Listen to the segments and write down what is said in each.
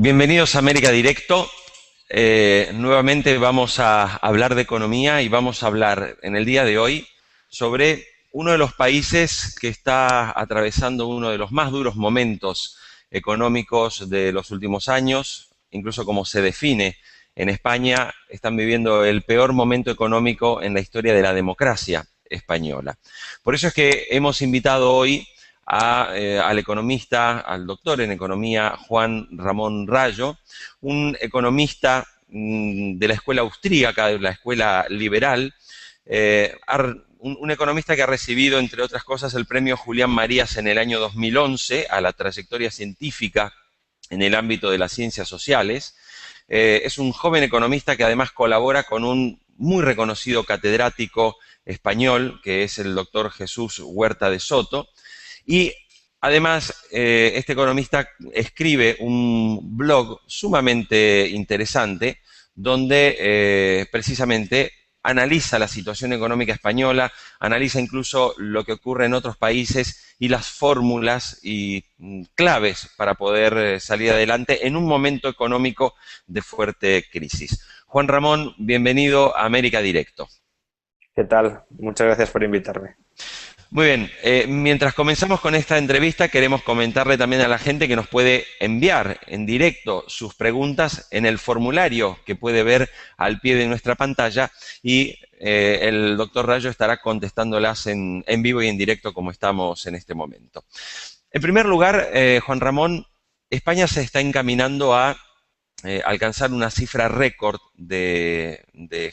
Bienvenidos a América Directo. Nuevamente vamos a hablar de economía y vamos a hablar en el día de hoy sobre uno de los países que está atravesando uno de los más duros momentos económicos de los últimos años, incluso como se define en España, están viviendo el peor momento económico en la historia de la democracia española. Por eso es que hemos invitado hoy al economista, al doctor en economía Juan Ramón Rayo, un economista de la escuela austríaca, de la escuela liberal, un economista que ha recibido, entre otras cosas, el premio Julián Marías en el año 2011 a la trayectoria científica en el ámbito de las ciencias sociales. Es un joven economista que además colabora con un muy reconocido catedrático español, que es el doctor Jesús Huerta de Soto. Y además, este economista escribe un blog sumamente interesante donde precisamente analiza la situación económica española, analiza incluso lo que ocurre en otros países y las fórmulas y claves para poder salir adelante en un momento económico de fuerte crisis. Juan Ramón, bienvenido a América Directo. ¿Qué tal? Muchas gracias por invitarme. Muy bien, mientras comenzamos con esta entrevista, queremos comentarle también a la gente que nos puede enviar en directo sus preguntas en el formulario que puede ver al pie de nuestra pantalla y el doctor Rayo estará contestándolas en vivo y en directo como estamos en este momento. En primer lugar, Juan Ramón, España se está encaminando a alcanzar una cifra récord de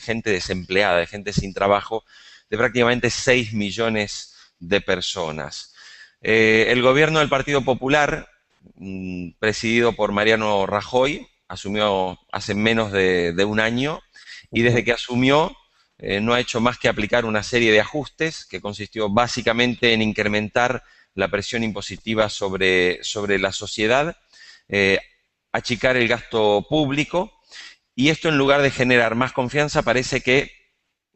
gente desempleada, de gente sin trabajo, de prácticamente 6 millones de personas. El gobierno del Partido Popular, presidido por Mariano Rajoy, asumió hace menos de un año y desde que asumió no ha hecho más que aplicar una serie de ajustes que consistió básicamente en incrementar la presión impositiva sobre la sociedad, achicar el gasto público, y esto, en lugar de generar más confianza, parece que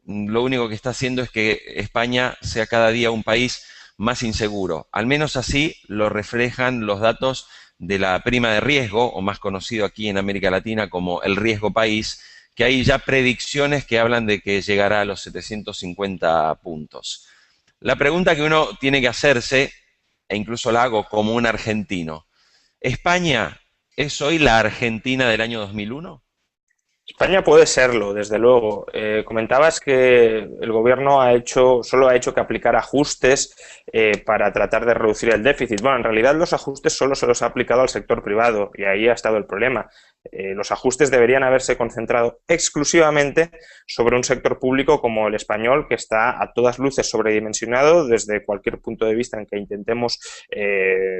lo único que está haciendo es que España sea cada día un país más inseguro. Al menos así lo reflejan los datos de la prima de riesgo, o más conocido aquí en América Latina como el riesgo país, que hay ya predicciones que hablan de que llegará a los 750 puntos. La pregunta que uno tiene que hacerse, e incluso la hago como un argentino, ¿España es hoy la Argentina del año 2001? España puede serlo, desde luego. Comentabas que el gobierno solo ha hecho que aplicar ajustes para tratar de reducir el déficit. Bueno, en realidad los ajustes solo se los ha aplicado al sector privado y ahí ha estado el problema. Los ajustes deberían haberse concentrado exclusivamente sobre un sector público como el español, que está a todas luces sobredimensionado desde cualquier punto de vista en que intentemos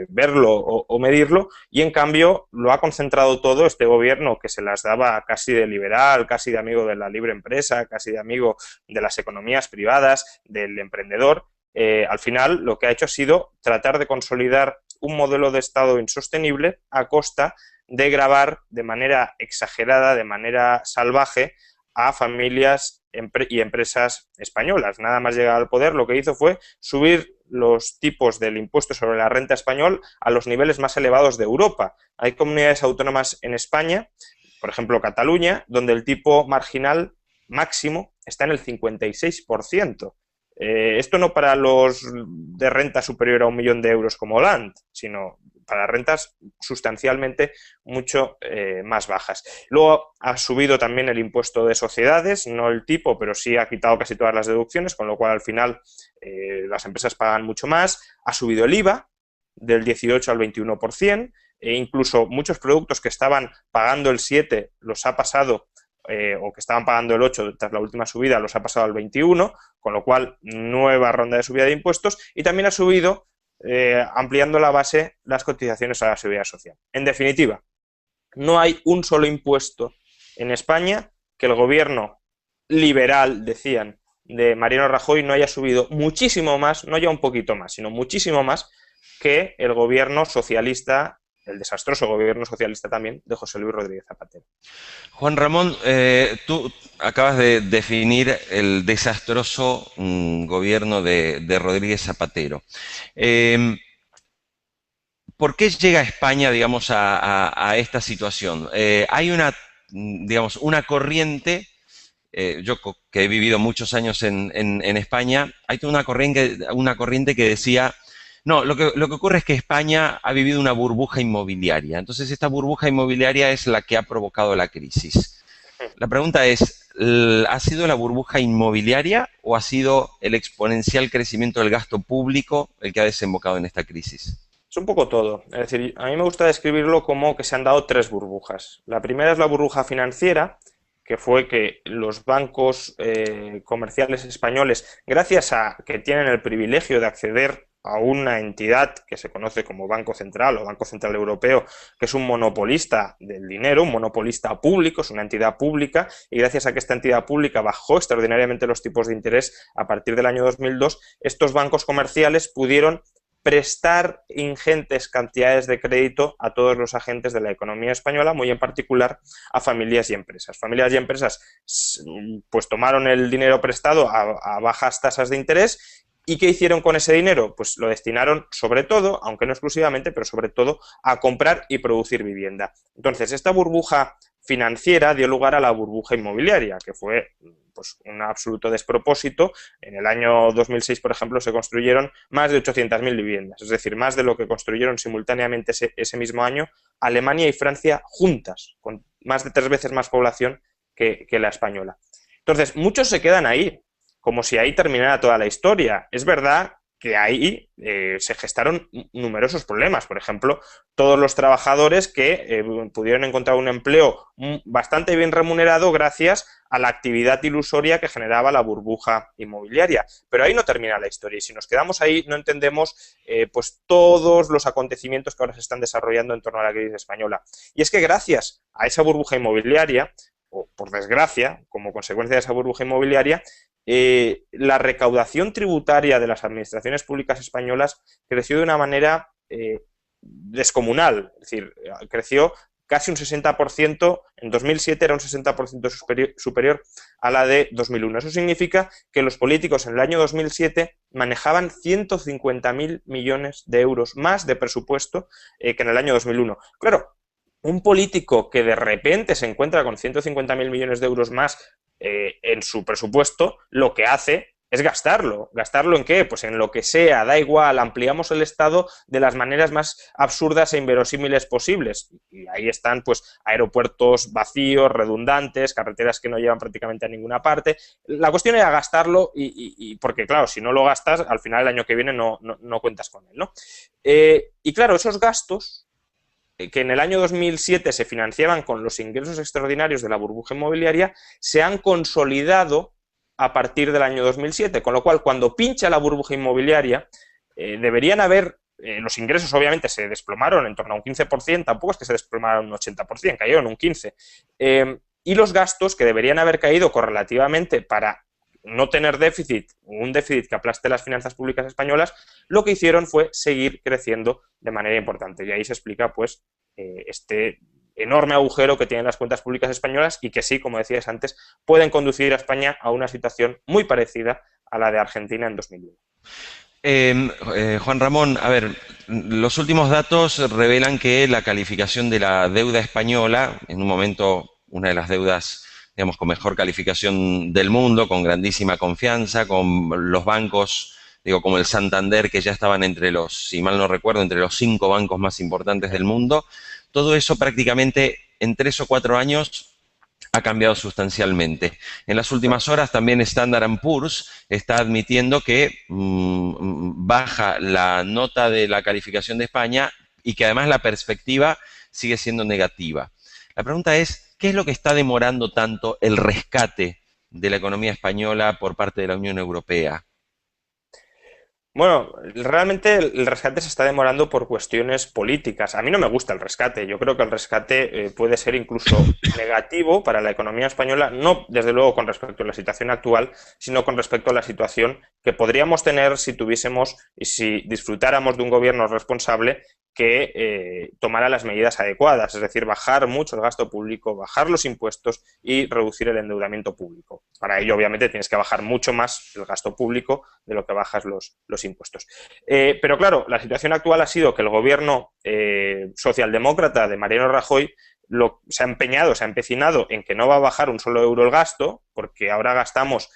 verlo o medirlo, y en cambio lo ha concentrado todo este gobierno, que se las daba casi de liberal, casi de amigo de la libre empresa, casi de amigo de las economías privadas, del emprendedor. Al final lo que ha hecho ha sido tratar de consolidar un modelo de Estado insostenible a costa de gravar de manera exagerada, de manera salvaje, a familias y empresas españolas. Nada más llegar al poder, lo que hizo fue subir los tipos del impuesto sobre la renta español a los niveles más elevados de Europa. Hay comunidades autónomas en España, por ejemplo Cataluña, donde el tipo marginal máximo está en el 56%. Esto no para los de renta superior a 1 millón de euros como Hollande, sino para rentas sustancialmente mucho más bajas. Luego ha subido también el impuesto de sociedades, no el tipo, pero sí ha quitado casi todas las deducciones, con lo cual al final las empresas pagan mucho más. Ha subido el IVA del 18 al 21%, e incluso muchos productos que estaban pagando el 7 los ha pasado, o que estaban pagando el 8 tras la última subida, los ha pasado al 21, con lo cual nueva ronda de subida de impuestos, y también ha subido, ampliando la base, las cotizaciones a la seguridad social. En definitiva, no hay un solo impuesto en España que el gobierno liberal, decían, de Mariano Rajoy no haya subido muchísimo más, no ya un poquito más, sino muchísimo más que el gobierno socialista, el desastroso gobierno socialista también, de José Luis Rodríguez Zapatero. Juan Ramón, tú acabas de definir el desastroso gobierno de Rodríguez Zapatero. ¿por qué llega España, digamos, a esta situación? Hay una, digamos, una corriente, que he vivido muchos años en España, hay toda una corriente que decía, no, lo que ocurre es que España ha vivido una burbuja inmobiliaria. Entonces, esta burbuja inmobiliaria es la que ha provocado la crisis. La pregunta es, ¿ha sido la burbuja inmobiliaria o ha sido el exponencial crecimiento del gasto público el que ha desembocado en esta crisis? Es un poco todo. Es decir, a mí me gusta describirlo como que se han dado tres burbujas. La primera es la burbuja financiera, que fue que los bancos comerciales españoles, gracias a que tienen el privilegio de acceder a una entidad que se conoce como Banco Central o Banco Central Europeo, que es un monopolista del dinero, un monopolista público, es una entidad pública, y gracias a que esta entidad pública bajó extraordinariamente los tipos de interés a partir del año 2002, estos bancos comerciales pudieron prestar ingentes cantidades de crédito a todos los agentes de la economía española, muy en particular a familias y empresas. Familias y empresas pues tomaron el dinero prestado a bajas tasas de interés. ¿Y qué hicieron con ese dinero? Pues lo destinaron sobre todo, aunque no exclusivamente, pero sobre todo a comprar y producir vivienda. Entonces, esta burbuja financiera dio lugar a la burbuja inmobiliaria, que fue pues un absoluto despropósito. En el año 2006, por ejemplo, se construyeron más de 800.000 viviendas, es decir, más de lo que construyeron simultáneamente ese mismo año Alemania y Francia juntas, con más de 3 veces más población que la española. Entonces, muchos se quedan ahí, como si ahí terminara toda la historia. Es verdad que ahí se gestaron numerosos problemas. Por ejemplo, todos los trabajadores que pudieron encontrar un empleo bastante bien remunerado gracias a la actividad ilusoria que generaba la burbuja inmobiliaria. Pero ahí no termina la historia, y si nos quedamos ahí no entendemos pues todos los acontecimientos que ahora se están desarrollando en torno a la crisis española. Y es que gracias a esa burbuja inmobiliaria, o por desgracia, como consecuencia de esa burbuja inmobiliaria, la recaudación tributaria de las administraciones públicas españolas creció de una manera descomunal, es decir, creció casi un 60%, en 2007 era un 60% superior a la de 2001. Eso significa que los políticos en el año 2007 manejaban 150.000 millones de euros más de presupuesto que en el año 2001. Claro, un político que de repente se encuentra con 150.000 millones de euros más en su presupuesto, lo que hace es gastarlo. ¿Gastarlo en qué? Pues en lo que sea, da igual, ampliamos el Estado de las maneras más absurdas e inverosímiles posibles. Y ahí están pues aeropuertos vacíos, redundantes, carreteras que no llevan prácticamente a ninguna parte. La cuestión era gastarlo y porque claro, si no lo gastas, al final el año que viene no cuentas con él, ¿no? Y claro, esos gastos que en el año 2007 se financiaban con los ingresos extraordinarios de la burbuja inmobiliaria, se han consolidado a partir del año 2007, con lo cual cuando pincha la burbuja inmobiliaria deberían haber, los ingresos obviamente se desplomaron en torno a un 15%, tampoco es que se desplomaron un 80%, cayeron un 15%, y los gastos que deberían haber caído correlativamente para no tener déficit, un déficit que aplaste las finanzas públicas españolas, lo que hicieron fue seguir creciendo de manera importante. Y ahí se explica pues este enorme agujero que tienen las cuentas públicas españolas y que sí, como decías antes, pueden conducir a España a una situación muy parecida a la de Argentina en 2001. Juan Ramón, a ver, los últimos datos revelan que la calificación de la deuda española, en un momento una de las deudas, digamos, con mejor calificación del mundo, con grandísima confianza, con los bancos, digo, como el Santander, que ya estaban entre los, si mal no recuerdo, entre los 5 bancos más importantes del mundo. Todo eso prácticamente en 3 o 4 años ha cambiado sustancialmente. En las últimas horas también Standard & Poor's está admitiendo que baja la nota de la calificación de España y que además la perspectiva sigue siendo negativa. La pregunta es, ¿qué es lo que está demorando tanto el rescate de la economía española por parte de la Unión Europea? Bueno, realmente el rescate se está demorando por cuestiones políticas. A mí no me gusta el rescate. Yo creo que el rescate puede ser incluso negativo para la economía española, no desde luego con respecto a la situación actual, sino con respecto a la situación que podríamos tener si tuviésemos y si disfrutáramos de un gobierno responsable que tomara las medidas adecuadas, es decir, bajar mucho el gasto público, bajar los impuestos y reducir el endeudamiento público. Para ello, obviamente, tienes que bajar mucho más el gasto público de lo que bajas los impuestos. Pero claro, la situación actual ha sido que el gobierno socialdemócrata de Mariano Rajoy se ha empeñado, se ha empecinado en que no va a bajar un solo euro el gasto, porque ahora gastamos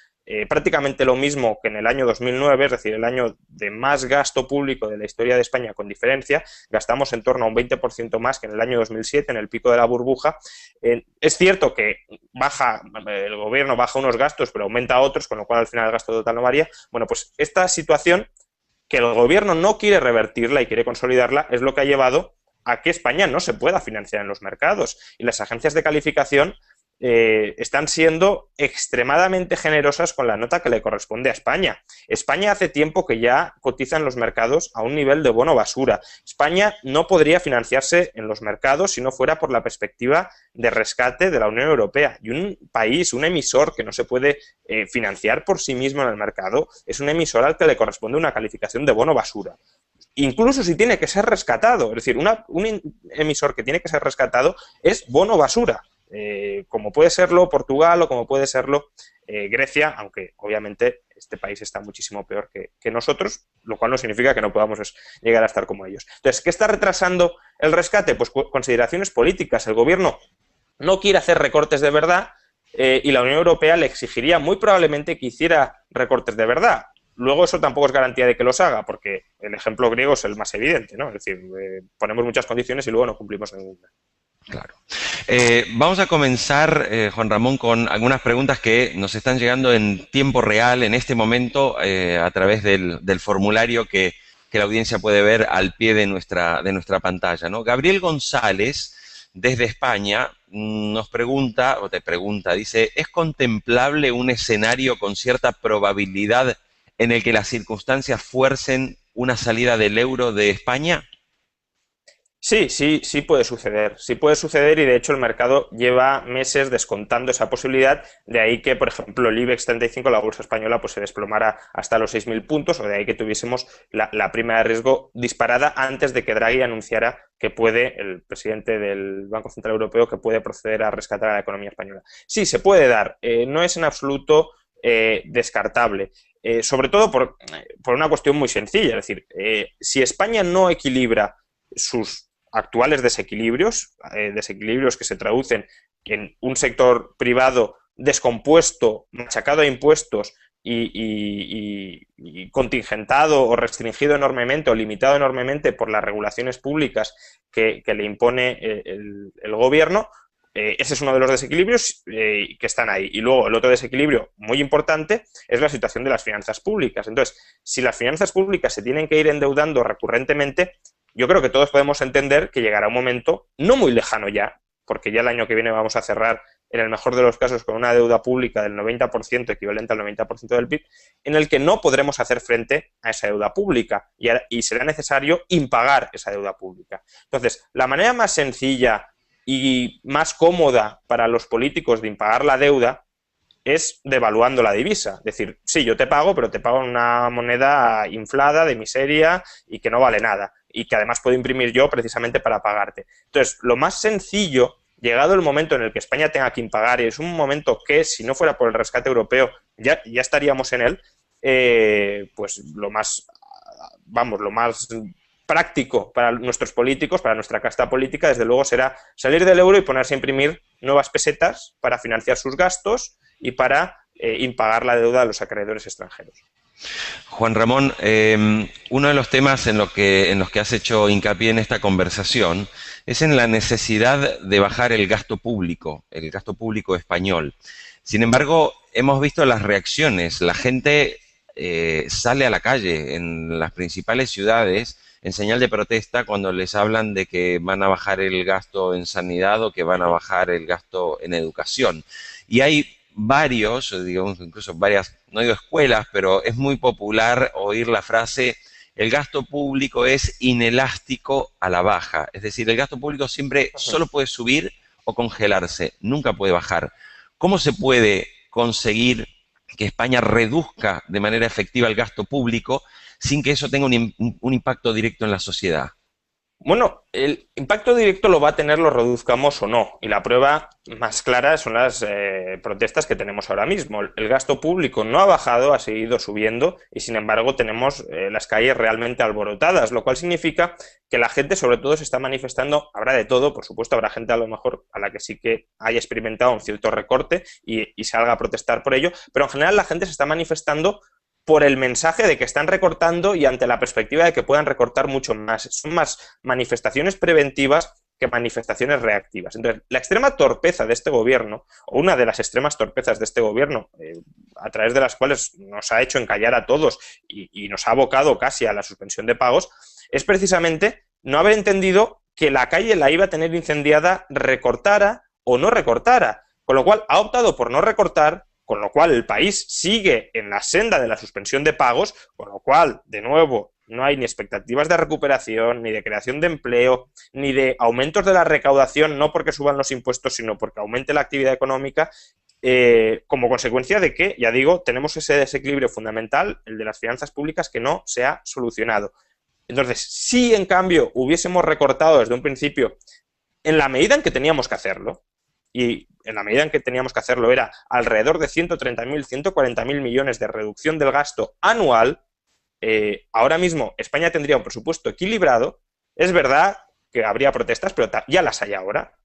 prácticamente lo mismo que en el año 2009, es decir, el año de más gasto público de la historia de España con diferencia, gastamos en torno a un 20% más que en el año 2007, en el pico de la burbuja. Es cierto que el gobierno baja unos gastos, pero aumenta otros, con lo cual al final el gasto total no varía. Bueno, pues esta situación, que el gobierno no quiere revertirla y quiere consolidarla, es lo que ha llevado a que España no se pueda financiar en los mercados. Y las agencias de calificación están siendo extremadamente generosas con la nota que le corresponde a España. España hace tiempo que ya cotiza en los mercados a un nivel de bono basura. España no podría financiarse en los mercados si no fuera por la perspectiva de rescate de la Unión Europea. Y un país, un emisor que no se puede financiar por sí mismo en el mercado, es un emisor al que le corresponde una calificación de bono basura. Incluso si tiene que ser rescatado, es decir, un emisor que tiene que ser rescatado es bono basura. Como puede serlo Portugal o como puede serlo Grecia, aunque obviamente este país está muchísimo peor que nosotros, lo cual no significa que no podamos llegar a estar como ellos. Entonces, ¿qué está retrasando el rescate? Pues consideraciones políticas. El gobierno no quiere hacer recortes de verdad y la Unión Europea le exigiría muy probablemente que hiciera recortes de verdad. Luego eso tampoco es garantía de que los haga, porque el ejemplo griego es el más evidente, ¿no? Es decir, ponemos muchas condiciones y luego no cumplimos ninguna. Claro. Vamos a comenzar, Juan Ramón, con algunas preguntas que nos están llegando en tiempo real, en este momento, a través del formulario que la audiencia puede ver al pie de nuestra pantalla, ¿no? Gabriel González, desde España, nos pregunta, o te pregunta, dice, ¿es contemplable un escenario con cierta probabilidad en el que las circunstancias fuercen una salida del euro de España? Sí puede suceder. Sí puede suceder y de hecho el mercado lleva meses descontando esa posibilidad, de ahí que, por ejemplo, el IBEX 35, la bolsa española, pues se desplomara hasta los 6.000 puntos, o de ahí que tuviésemos la prima de riesgo disparada antes de que Draghi anunciara que puede, el presidente del Banco Central Europeo, que puede proceder a rescatar a la economía española. Sí, se puede dar. No es en absoluto descartable. Sobre todo por una cuestión muy sencilla, es decir, si España no equilibra sus actuales desequilibrios que se traducen en un sector privado descompuesto, machacado a impuestos y contingentado o restringido enormemente o limitado enormemente por las regulaciones públicas que le impone el gobierno. Ese es uno de los desequilibrios que están ahí. Y luego el otro desequilibrio muy importante es la situación de las finanzas públicas. Entonces, si las finanzas públicas se tienen que ir endeudando recurrentemente, yo creo que todos podemos entender que llegará un momento, no muy lejano ya, porque ya el año que viene vamos a cerrar, en el mejor de los casos, con una deuda pública del 90%, equivalente al 90% del PIB, en el que no podremos hacer frente a esa deuda pública y será necesario impagar esa deuda pública. Entonces, la manera más sencilla y más cómoda para los políticos de impagar la deuda es devaluando la divisa. Es decir, sí, yo te pago, pero te pago en una moneda inflada, de miseria y que no vale nada. Y que además puedo imprimir yo precisamente para pagarte. Entonces, lo más sencillo, llegado el momento en el que España tenga que impagar, y es un momento que, si no fuera por el rescate europeo, ya estaríamos en él, pues lo más práctico para nuestros políticos, para nuestra casta política, desde luego será salir del euro y ponerse a imprimir nuevas pesetas para financiar sus gastos y para impagar la deuda de los acreedores extranjeros. Juan Ramón, uno de los temas en los que has hecho hincapié en esta conversación es en la necesidad de bajar el gasto público español. Sin embargo, hemos visto las reacciones. La gente sale a la calle en las principales ciudades en señal de protesta cuando les hablan de que van a bajar el gasto en sanidad o que van a bajar el gasto en educación. Y hay varios, digamos, incluso varias, no digo escuelas, pero es muy popular oír la frase: el gasto público es inelástico a la baja. Es decir, el gasto público siempre solo puede subir o congelarse, nunca puede bajar. ¿Cómo se puede conseguir que España reduzca de manera efectiva el gasto público sin que eso tenga un impacto directo en la sociedad? Bueno, el impacto directo lo va a tener, lo reduzcamos o no. Y la prueba más clara son las protestas que tenemos ahora mismo. El gasto público no ha bajado, ha seguido subiendo y sin embargo tenemos las calles realmente alborotadas, lo cual significa que la gente sobre todo se está manifestando, habrá de todo, por supuesto, habrá gente a lo mejor a la que sí que haya experimentado un cierto recorte y salga a protestar por ello, pero en general la gente se está manifestando por el mensaje de que están recortando y ante la perspectiva de que puedan recortar mucho más. Son más manifestaciones preventivas que manifestaciones reactivas. Entonces, la extrema torpeza de este gobierno, o una de las extremas torpezas de este gobierno, a través de las cuales nos ha hecho encallar a todos y nos ha abocado casi a la suspensión de pagos, es precisamente no haber entendido que la calle la iba a tener incendiada, recortara o no recortara. Con lo cual, ha optado por no recortar, con lo cual el país sigue en la senda de la suspensión de pagos, con lo cual, de nuevo, no hay ni expectativas de recuperación, ni de creación de empleo, ni de aumentos de la recaudación, no porque suban los impuestos, sino porque aumente la actividad económica, como consecuencia de que, ya digo, tenemos ese desequilibrio fundamental, el de las finanzas públicas, que no se ha solucionado. Entonces, si en cambio hubiésemos recortado desde un principio, en la medida en que teníamos que hacerlo, y en la medida en que teníamos que hacerlo era alrededor de 130.000, 140.000 millones de reducción del gasto anual, ahora mismo España tendría un presupuesto equilibrado. Es verdad que habría protestas, pero ya las hay ahora.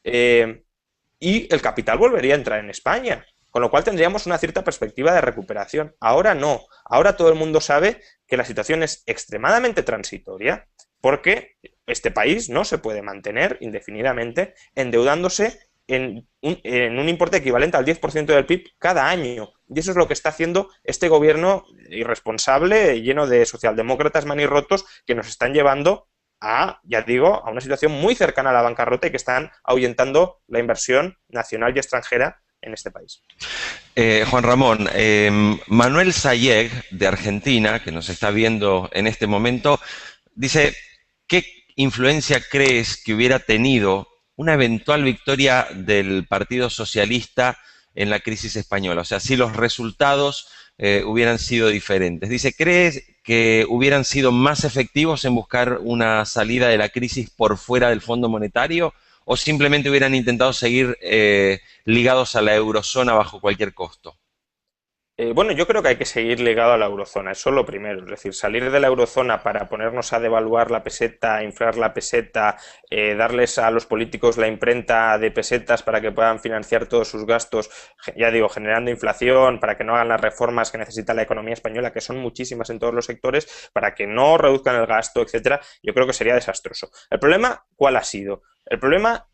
Y el capital volvería a entrar en España, con lo cual tendríamos una cierta perspectiva de recuperación. Ahora no, ahora todo el mundo sabe que la situación es extremadamente transitoria, porque este país no se puede mantener indefinidamente endeudándose en un importe equivalente al 10% del PIB cada año. Y eso es lo que está haciendo este gobierno irresponsable, lleno de socialdemócratas manirrotos, que nos están llevando a, ya digo, a una situación muy cercana a la bancarrota y que están ahuyentando la inversión nacional y extranjera en este país. Juan Ramón, Manuel Sayeg, de Argentina, que nos está viendo en este momento, dice, ¿qué influencia crees que hubiera tenido una eventual victoria del Partido Socialista en la crisis española? O sea, si los resultados hubieran sido diferentes. Dice, ¿crees que hubieran sido más efectivos en buscar una salida de la crisis por fuera del Fondo Monetario o simplemente hubieran intentado seguir ligados a la eurozona bajo cualquier costo? Bueno, yo creo que hay que seguir ligado a la eurozona, eso es lo primero, es decir, salir de la eurozona para ponernos a devaluar la peseta, inflar la peseta, darles a los políticos la imprenta de pesetas para que puedan financiar todos sus gastos, ya digo, generando inflación, para que no hagan las reformas que necesita la economía española, que son muchísimas en todos los sectores, para que no reduzcan el gasto, etcétera, yo creo que sería desastroso. ¿El problema cuál ha sido? El problema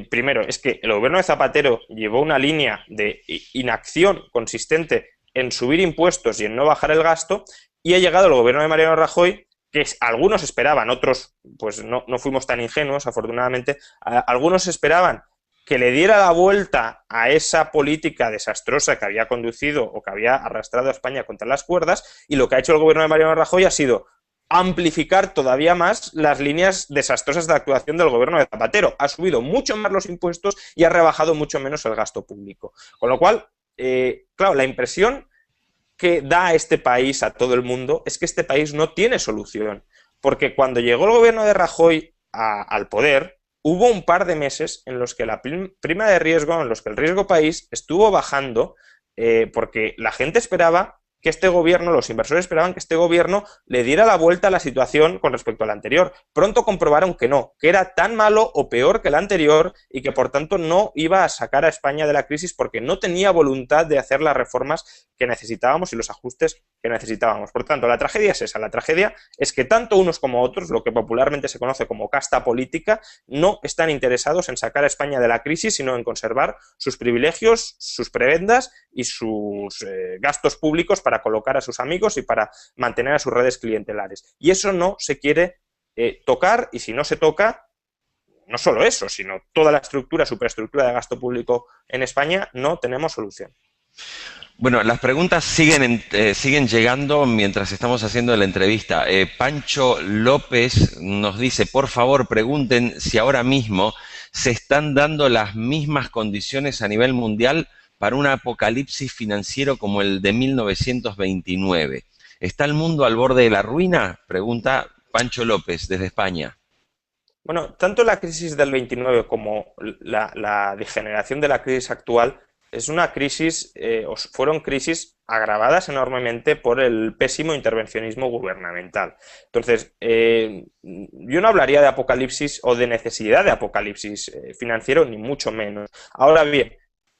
primero, es que el gobierno de Zapatero llevó una línea de inacción consistente en subir impuestos y en no bajar el gasto, y ha llegado el gobierno de Mariano Rajoy, que algunos esperaban, otros pues no fuimos tan ingenuos, afortunadamente, algunos esperaban que le diera la vuelta a esa política desastrosa que había conducido o que había arrastrado a España contra las cuerdas, y lo que ha hecho el gobierno de Mariano Rajoy ha sido amplificar todavía más las líneas desastrosas de actuación del gobierno de Zapatero. Ha subido mucho más los impuestos y ha rebajado mucho menos el gasto público. Con lo cual, claro, la impresión que da a este país, a todo el mundo, es que este país no tiene solución. Porque cuando llegó el gobierno de Rajoy al poder, hubo un par de meses en los que la prima de riesgo, en los que el riesgo país estuvo bajando, porque la gente esperaba que este gobierno, los inversores esperaban que este gobierno le diera la vuelta a la situación con respecto al anterior. Pronto comprobaron que no, que era tan malo o peor que el anterior y que por tanto no iba a sacar a España de la crisis porque no tenía voluntad de hacer las reformas que necesitábamos y los ajustes que necesitábamos. Por tanto, la tragedia es esa. La tragedia es que tanto unos como otros, lo que popularmente se conoce como casta política, no están interesados en sacar a España de la crisis, sino en conservar sus privilegios, sus prebendas y sus gastos públicos para colocar a sus amigos y para mantener a sus redes clientelares. Y eso no se quiere tocar, y si no se toca, no solo eso, sino toda la estructura, superestructura de gasto público en España, no tenemos solución. Bueno, las preguntas siguen llegando mientras estamos haciendo la entrevista. Pancho López nos dice, por favor, pregunten si ahora mismo se están dando las mismas condiciones a nivel mundial para un apocalipsis financiero como el de 1929. ¿Está el mundo al borde de la ruina? Pregunta Pancho López, desde España. Bueno, tanto la crisis del 29 como la degeneración de la crisis actual es una crisis, fueron crisis agravadas enormemente por el pésimo intervencionismo gubernamental. Entonces, yo no hablaría de apocalipsis o de necesidad de apocalipsis financiero, ni mucho menos. Ahora bien,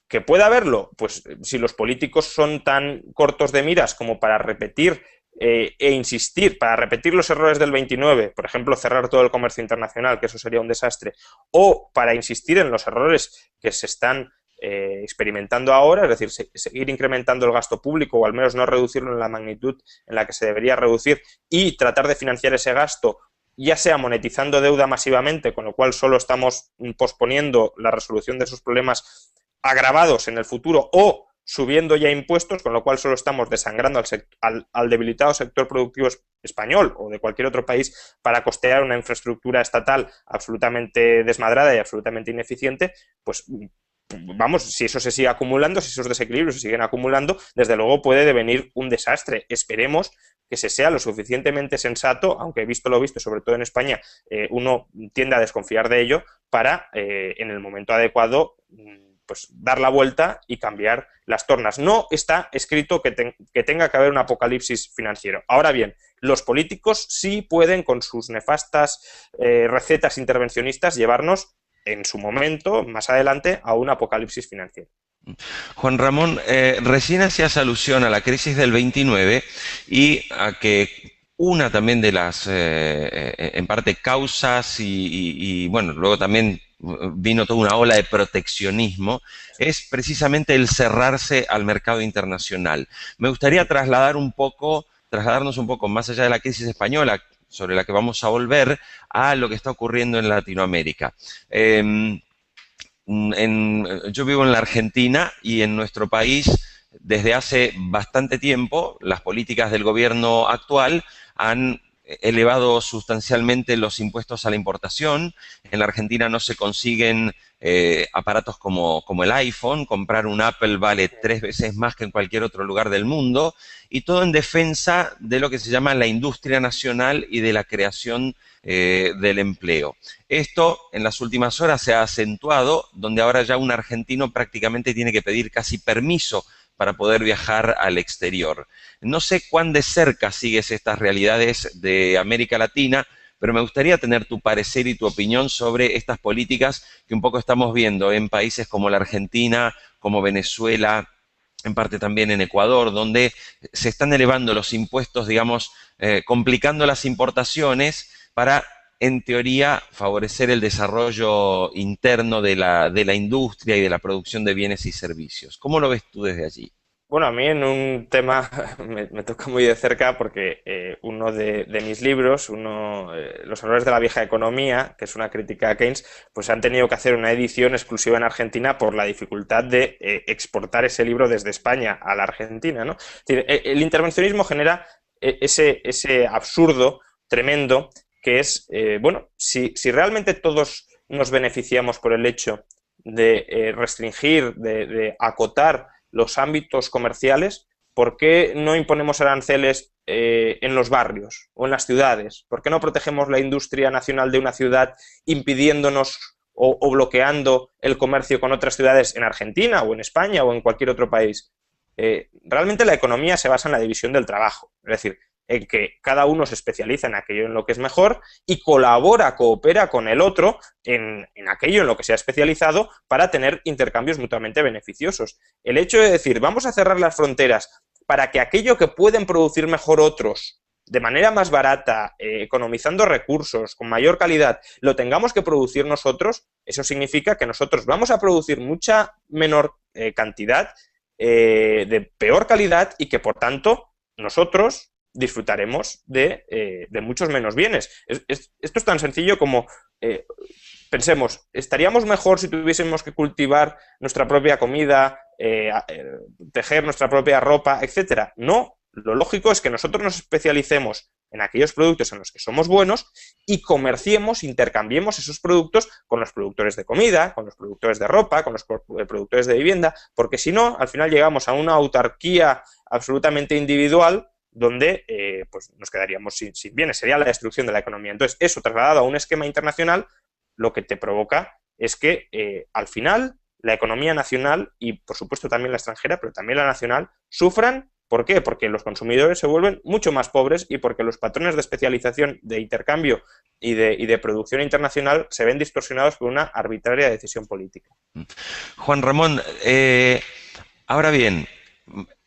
¿que puede haberlo? Pues si los políticos son tan cortos de miras como para repetir e insistir, para repetir los errores del 29, por ejemplo, cerrar todo el comercio internacional, que eso sería un desastre, o para insistir en los errores que se están experimentando ahora, es decir, seguir incrementando el gasto público o al menos no reducirlo en la magnitud en la que se debería reducir y tratar de financiar ese gasto ya sea monetizando deuda masivamente, con lo cual solo estamos posponiendo la resolución de esos problemas agravados en el futuro, o subiendo ya impuestos, con lo cual solo estamos desangrando al debilitado sector productivo español o de cualquier otro país para costear una infraestructura estatal absolutamente desmadrada y absolutamente ineficiente, pues vamos, si eso se sigue acumulando, si esos desequilibrios se siguen acumulando, desde luego puede devenir un desastre. Esperemos que se sea lo suficientemente sensato, aunque visto lo visto, sobre todo en España, uno tiende a desconfiar de ello, para en el momento adecuado pues dar la vuelta y cambiar las tornas. No está escrito que tenga que haber un apocalipsis financiero. Ahora bien, los políticos sí pueden, con sus nefastas recetas intervencionistas, llevarnos en su momento, más adelante, a un apocalipsis financiero. Juan Ramón, recién hacías alusión a la crisis del 29 y a que una también de las, en parte, causas y, bueno, luego también vino toda una ola de proteccionismo, es precisamente el cerrarse al mercado internacional. Me gustaría trasladarnos un poco más allá de la crisis española, sobre la que vamos a volver, a lo que está ocurriendo en Latinoamérica. Yo vivo en la Argentina y en nuestro país desde hace bastante tiempo las políticas del gobierno actual han elevado sustancialmente los impuestos a la importación. En la Argentina no se consiguen aparatos como el iPhone, comprar un Apple vale 3 veces más que en cualquier otro lugar del mundo, y todo en defensa de lo que se llama la industria nacional y de la creación del empleo. Esto en las últimas horas se ha acentuado, donde ahora ya un argentino prácticamente tiene que pedir casi permiso para poder viajar al exterior. No sé cuán de cerca sigues estas realidades de América Latina, pero me gustaría tener tu parecer y tu opinión sobre estas políticas que un poco estamos viendo en países como la Argentina, como Venezuela, en parte también en Ecuador, donde se están elevando los impuestos, digamos, complicando las importaciones para, en teoría, favorecer el desarrollo interno de la industria y de la producción de bienes y servicios. ¿Cómo lo ves tú desde allí? Bueno, a mí en un tema me toca muy de cerca porque uno de mis libros, Los errores de la vieja economía, que es una crítica a Keynes, pues han tenido que hacer una edición exclusiva en Argentina por la dificultad de exportar ese libro desde España a la Argentina, ¿no? Es decir, el intervencionismo genera ese absurdo tremendo que es, bueno, si realmente todos nos beneficiamos por el hecho de restringir, de acotar los ámbitos comerciales, ¿por qué no imponemos aranceles en los barrios o en las ciudades? ¿Por qué no protegemos la industria nacional de una ciudad impidiéndonos o bloqueando el comercio con otras ciudades en Argentina o en España o en cualquier otro país? Realmente la economía se basa en la división del trabajo, es decir, en que cada uno se especializa en aquello en lo que es mejor y coopera con el otro en aquello en lo que se ha especializado para tener intercambios mutuamente beneficiosos. El hecho de decir, vamos a cerrar las fronteras para que aquello que pueden producir mejor otros, de manera más barata, economizando recursos, con mayor calidad, lo tengamos que producir nosotros, eso significa que nosotros vamos a producir mucha menor cantidad, de peor calidad, y que por tanto nosotros disfrutaremos de muchos menos bienes. Esto es tan sencillo como, pensemos, ¿estaríamos mejor si tuviésemos que cultivar nuestra propia comida, tejer nuestra propia ropa, etcétera? No, lo lógico es que nosotros nos especialicemos en aquellos productos en los que somos buenos y comerciemos, intercambiemos esos productos con los productores de comida, con los productores de ropa, con los productores de vivienda, porque si no, al final llegamos a una autarquía absolutamente individual donde pues nos quedaríamos sin bienes, sería la destrucción de la economía. Entonces, eso trasladado a un esquema internacional, lo que te provoca es que al final la economía nacional y por supuesto también la extranjera, pero también la nacional, sufran. ¿Por qué? Porque los consumidores se vuelven mucho más pobres y porque los patrones de especialización, de intercambio y de producción internacional se ven distorsionados por una arbitraria decisión política. Juan Ramón, ahora bien,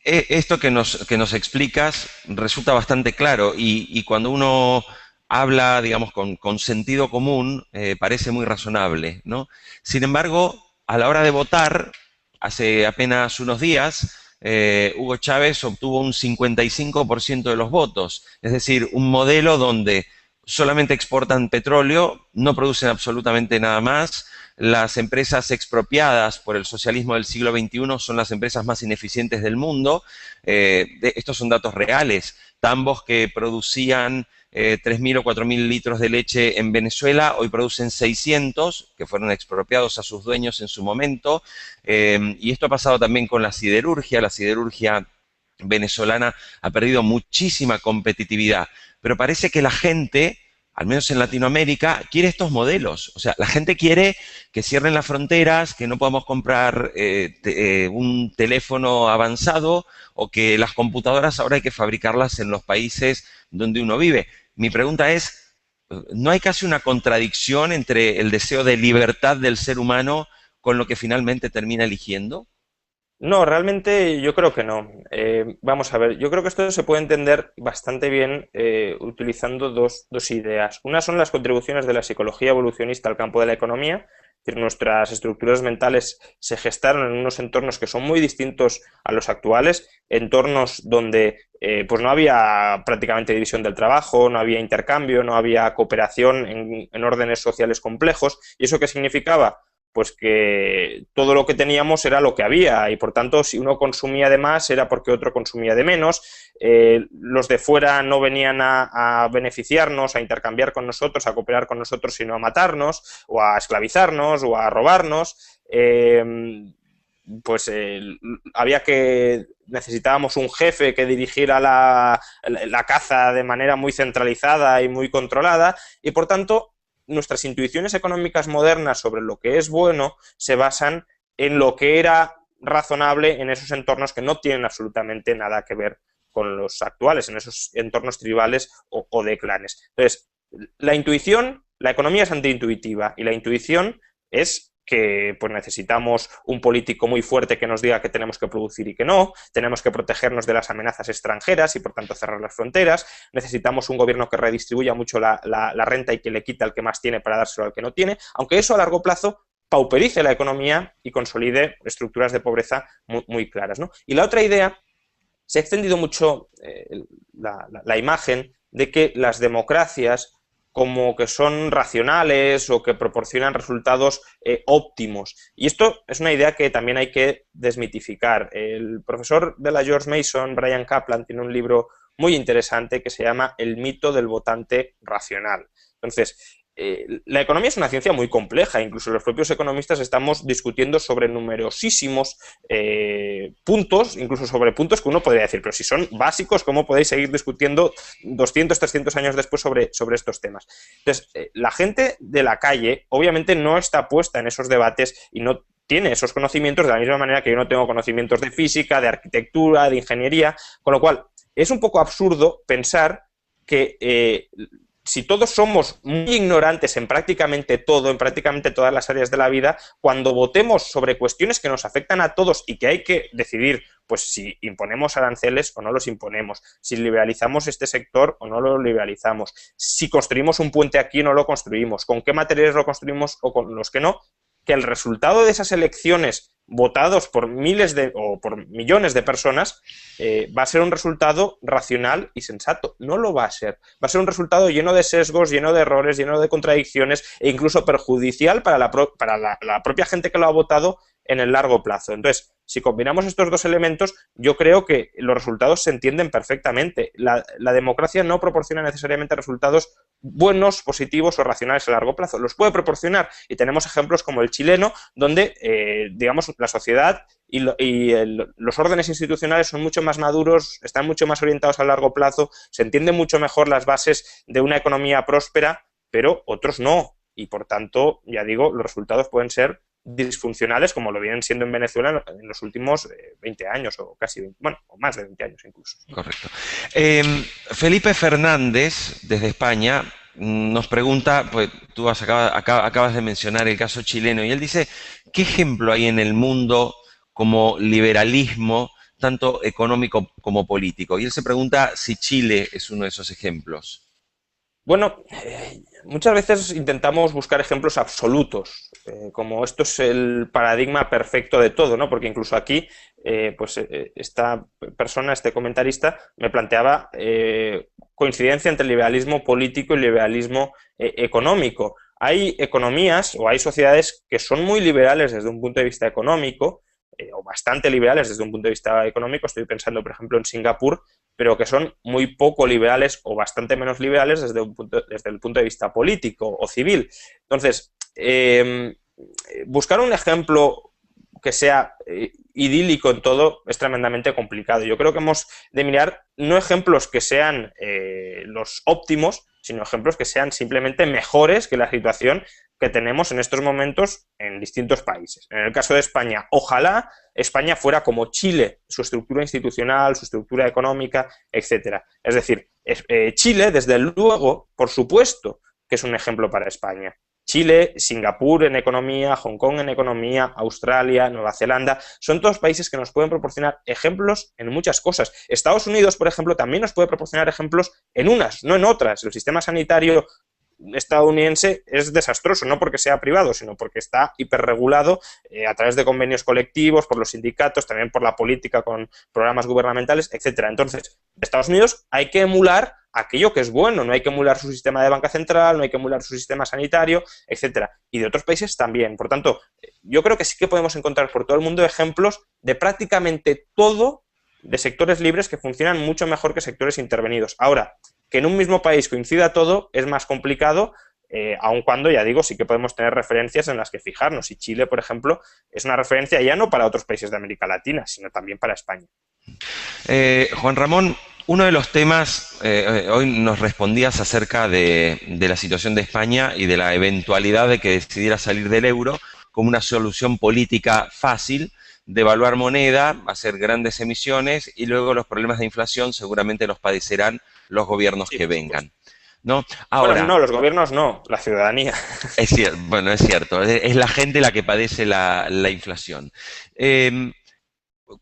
esto que nos explicas resulta bastante claro y cuando uno habla, digamos, con sentido común, parece muy razonable, ¿no? Sin embargo, a la hora de votar, hace apenas unos días, Hugo Chávez obtuvo un 55% de los votos, es decir, un modelo donde solamente exportan petróleo, no producen absolutamente nada más. Las empresas expropiadas por el socialismo del siglo XXI son las empresas más ineficientes del mundo. Estos son datos reales. Tambos que producían 3.000 o 4.000 litros de leche en Venezuela, hoy producen 600, que fueron expropiados a sus dueños en su momento. Y esto ha pasado también con la siderurgia. La siderurgia venezolana ha perdido muchísima competitividad. Pero parece que la gente, al menos en Latinoamérica, quiere estos modelos. O sea, la gente quiere que cierren las fronteras, que no podamos comprar un teléfono avanzado o que las computadoras ahora hay que fabricarlas en los países donde uno vive. Mi pregunta es, ¿no hay casi una contradicción entre el deseo de libertad del ser humano con lo que finalmente termina eligiendo? No, realmente yo creo que no. Vamos a ver, yo creo que esto se puede entender bastante bien utilizando dos ideas. Una son las contribuciones de la psicología evolucionista al campo de la economía. Es decir, nuestras estructuras mentales se gestaron en unos entornos que son muy distintos a los actuales, entornos donde pues no había prácticamente división del trabajo, no había intercambio, no había cooperación en órdenes sociales complejos. ¿Y eso qué significaba? Pues que todo lo que teníamos era lo que había y por tanto si uno consumía de más era porque otro consumía de menos, los de fuera no venían a beneficiarnos, a intercambiar con nosotros, a cooperar con nosotros, sino a matarnos o a esclavizarnos o a robarnos. Necesitábamos un jefe que dirigiera la caza de manera muy centralizada y muy controlada y por tanto nuestras intuiciones económicas modernas sobre lo que es bueno se basan en lo que era razonable en esos entornos que no tienen absolutamente nada que ver con los actuales, en esos entornos tribales o de clanes. Entonces, la intuición, la economía es antiintuitiva y la intuición es que pues necesitamos un político muy fuerte que nos diga que tenemos que producir y que no, tenemos que protegernos de las amenazas extranjeras y por tanto cerrar las fronteras, necesitamos un gobierno que redistribuya mucho la renta y que le quita al que más tiene para dárselo al que no tiene, aunque eso a largo plazo pauperice la economía y consolide estructuras de pobreza muy claras, ¿no? Y la otra idea, se ha extendido mucho la imagen de que las democracias como que son racionales o que proporcionan resultados óptimos. Y esto es una idea que también hay que desmitificar. El profesor de la George Mason, Bryan Caplan, tiene un libro muy interesante que se llama El mito del votante racional. Entonces, la economía es una ciencia muy compleja, incluso los propios economistas estamos discutiendo sobre numerosísimos puntos, incluso sobre puntos que uno podría decir, pero si son básicos, ¿cómo podéis seguir discutiendo 200, 300 años después sobre estos temas? Entonces, la gente de la calle obviamente no está puesta en esos debates y no tiene esos conocimientos de la misma manera que yo no tengo conocimientos de física, de arquitectura, de ingeniería, con lo cual es un poco absurdo pensar que si todos somos muy ignorantes en prácticamente todo, en prácticamente todas las áreas de la vida, cuando votemos sobre cuestiones que nos afectan a todos y que hay que decidir, pues si imponemos aranceles o no los imponemos, si liberalizamos este sector o no lo liberalizamos, si construimos un puente aquí o no lo construimos, con qué materiales lo construimos o con los que no, que el resultado de esas elecciones votados por miles o por millones de personas va a ser un resultado racional y sensato. No lo va a ser. Va a ser un resultado lleno de sesgos, lleno de errores, lleno de contradicciones e incluso perjudicial para la propia gente que lo ha votado en el largo plazo. Entonces, si combinamos estos dos elementos, yo creo que los resultados se entienden perfectamente. La democracia no proporciona necesariamente resultados buenos, positivos o racionales a largo plazo. Los puede proporcionar y tenemos ejemplos como el chileno, donde, digamos, la sociedad los órdenes institucionales son mucho más maduros, están mucho más orientados a largo plazo, se entienden mucho mejor las bases de una economía próspera, pero otros no. Y por tanto, ya digo, los resultados pueden ser disfuncionales, como lo vienen siendo en Venezuela en los últimos 20 años o casi 20, bueno, o más de 20 años incluso. Correcto. Felipe Fernández, desde España, nos pregunta, pues tú acabas de mencionar el caso chileno, y él dice, ¿qué ejemplo hay en el mundo como liberalismo, tanto económico como político? Y él se pregunta si Chile es uno de esos ejemplos. Bueno, muchas veces intentamos buscar ejemplos absolutos, como esto es el paradigma perfecto de todo, ¿no? Porque incluso aquí, esta persona, este comentarista, me planteaba coincidencia entre liberalismo político y liberalismo económico. Hay economías o hay sociedades que son muy liberales desde un punto de vista económico, o bastante liberales desde un punto de vista económico, estoy pensando, por ejemplo, en Singapur, pero que son muy poco liberales o bastante menos liberales desde el punto de vista político o civil. Entonces, buscar un ejemplo que sea idílico en todo es tremendamente complicado. Yo creo que hemos de mirar no ejemplos que sean los óptimos, sino ejemplos que sean simplemente mejores que la situación que tenemos en estos momentos en distintos países. En el caso de España, ojalá España fuera como Chile, su estructura institucional, su estructura económica, etcétera. Es decir, Chile, desde luego, por supuesto, que es un ejemplo para España. Chile, Singapur en economía, Hong Kong en economía, Australia, Nueva Zelanda, son todos países que nos pueden proporcionar ejemplos en muchas cosas. Estados Unidos, por ejemplo, también nos puede proporcionar ejemplos en unas, no en otras. El sistema sanitario estadounidense es desastroso, no porque sea privado, sino porque está hiperregulado a través de convenios colectivos, por los sindicatos, también por la política con programas gubernamentales, etcétera. Entonces, de Estados Unidos hay que emular aquello que es bueno, no hay que emular su sistema de banca central, no hay que emular su sistema sanitario, etcétera. Y de otros países también. Por tanto, yo creo que sí que podemos encontrar por todo el mundo ejemplos de prácticamente todo de sectores libres que funcionan mucho mejor que sectores intervenidos. Ahora, que en un mismo país coincida todo es más complicado, aun cuando, ya digo, sí que podemos tener referencias en las que fijarnos. Y Chile, por ejemplo, es una referencia ya no para otros países de América Latina, sino también para España. Juan Ramón, uno de los temas, hoy nos respondías acerca de la situación de España y de la eventualidad de que decidiera salir del euro como una solución política fácil, devaluar moneda, hacer grandes emisiones y luego los problemas de inflación seguramente los padecerán los gobiernos que vengan, ¿no? Ahora, bueno, no, los gobiernos no, la ciudadanía. Es cierto, bueno, es cierto, es la gente la que padece la inflación.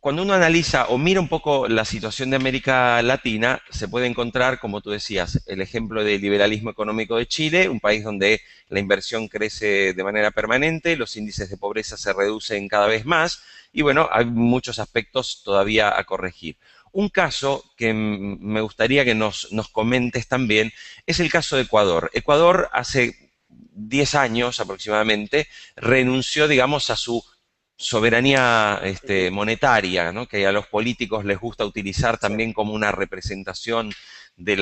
Cuando uno analiza o mira un poco la situación de América Latina, se puede encontrar, como tú decías, el ejemplo del liberalismo económico de Chile, un país donde la inversión crece de manera permanente, los índices de pobreza se reducen cada vez más y bueno, hay muchos aspectos todavía a corregir. Un caso que me gustaría que nos comentes también es el caso de Ecuador. Ecuador hace 10 años aproximadamente renunció, digamos, a su soberanía monetaria, ¿no? Que a los políticos les gusta utilizar también como una representación de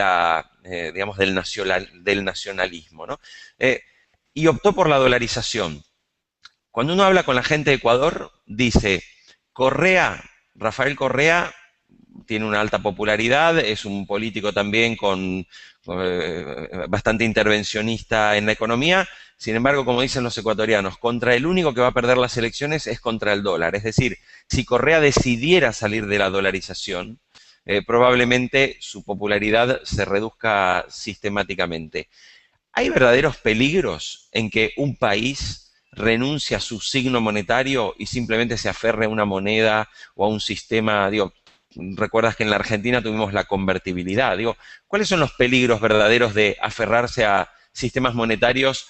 digamos, del nacionalismo, ¿no? Y optó por la dolarización. Cuando uno habla con la gente de Ecuador, dice, Rafael Correa tiene una alta popularidad, es un político también bastante intervencionista en la economía. Sin embargo, como dicen los ecuatorianos, contra el único que va a perder las elecciones es contra el dólar. Es decir, si Correa decidiera salir de la dolarización, probablemente su popularidad se reduzca sistemáticamente. ¿Hay verdaderos peligros en que un país renuncie a su signo monetario y simplemente se aferre a una moneda o a un sistema? Digo, recuerdas que en la Argentina tuvimos la convertibilidad. Digo, ¿cuáles son los peligros verdaderos de aferrarse a sistemas monetarios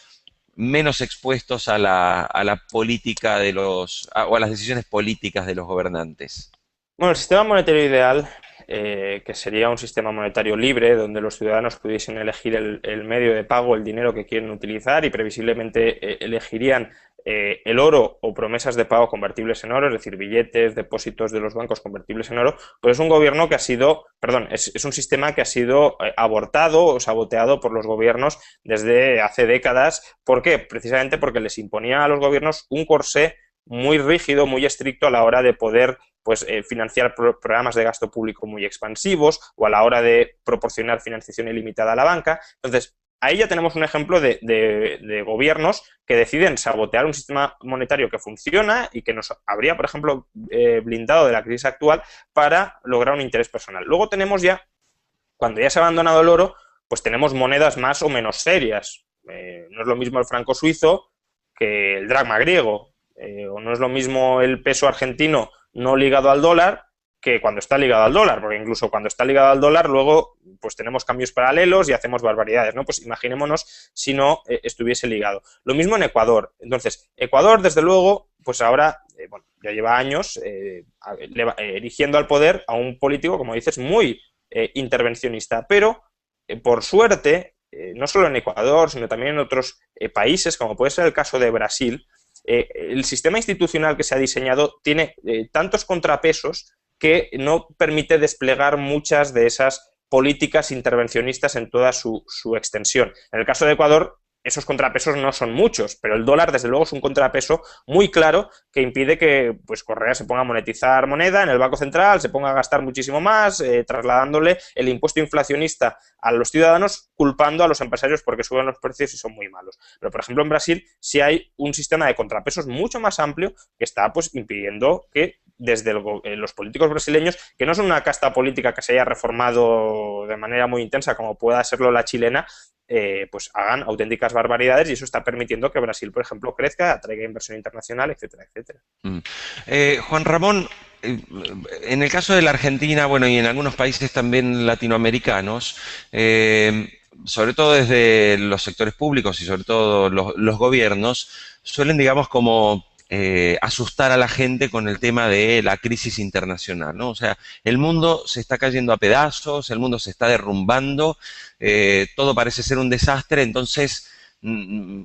menos expuestos a la política o a las decisiones políticas de los gobernantes? Bueno, el sistema monetario ideal, que sería un sistema monetario libre, donde los ciudadanos pudiesen elegir el medio de pago, el dinero que quieren utilizar y previsiblemente elegirían el oro o promesas de pago convertibles en oro, es decir, billetes, depósitos de los bancos convertibles en oro, pues es un gobierno que ha sido, perdón, es un sistema que ha sido abortado o saboteado por los gobiernos desde hace décadas. ¿Por qué? Precisamente porque les imponía a los gobiernos un corsé muy rígido, muy estricto a la hora de poder pues, financiar programas de gasto público muy expansivos o a la hora de proporcionar financiación ilimitada a la banca. Entonces, ahí ya tenemos un ejemplo de gobiernos que deciden sabotear un sistema monetario que funciona y que nos habría, por ejemplo, blindado de la crisis actual para lograr un interés personal. Luego tenemos ya, cuando ya se ha abandonado el oro, pues tenemos monedas más o menos serias. No es lo mismo el franco suizo que el dracma griego, o no es lo mismo el peso argentino no ligado al dólar que cuando está ligado al dólar, porque incluso cuando está ligado al dólar luego pues tenemos cambios paralelos y hacemos barbaridades, ¿no? Pues imaginémonos si no estuviese ligado. Lo mismo en Ecuador. Entonces, Ecuador, desde luego, pues ahora, bueno, ya lleva años erigiendo al poder a un político, como dices, muy intervencionista, pero por suerte, no solo en Ecuador, sino también en otros países, como puede ser el caso de Brasil, el sistema institucional que se ha diseñado tiene tantos contrapesos que no permite desplegar muchas de esas políticas intervencionistas en toda su extensión. En el caso de Ecuador, esos contrapesos no son muchos, pero el dólar, desde luego, es un contrapeso muy claro que impide que pues, Correa se ponga a monetizar moneda en el Banco Central, se ponga a gastar muchísimo más, trasladándole el impuesto inflacionista a los ciudadanos, culpando a los empresarios porque suben los precios y son muy malos. Pero, por ejemplo, en Brasil sí hay un sistema de contrapesos mucho más amplio que está pues, impidiendo que desde los políticos brasileños, que no son una casta política que se haya reformado de manera muy intensa como pueda serlo la chilena, pues hagan auténticas barbaridades y eso está permitiendo que Brasil, por ejemplo, crezca, atraiga inversión internacional, etcétera, etcétera. Juan Ramón, en el caso de la Argentina, bueno, y en algunos países también latinoamericanos, sobre todo desde los sectores públicos y sobre todo los gobiernos, suelen, digamos, como asustar a la gente con el tema de la crisis internacional, ¿no? O sea, el mundo se está cayendo a pedazos, el mundo se está derrumbando, todo parece ser un desastre, entonces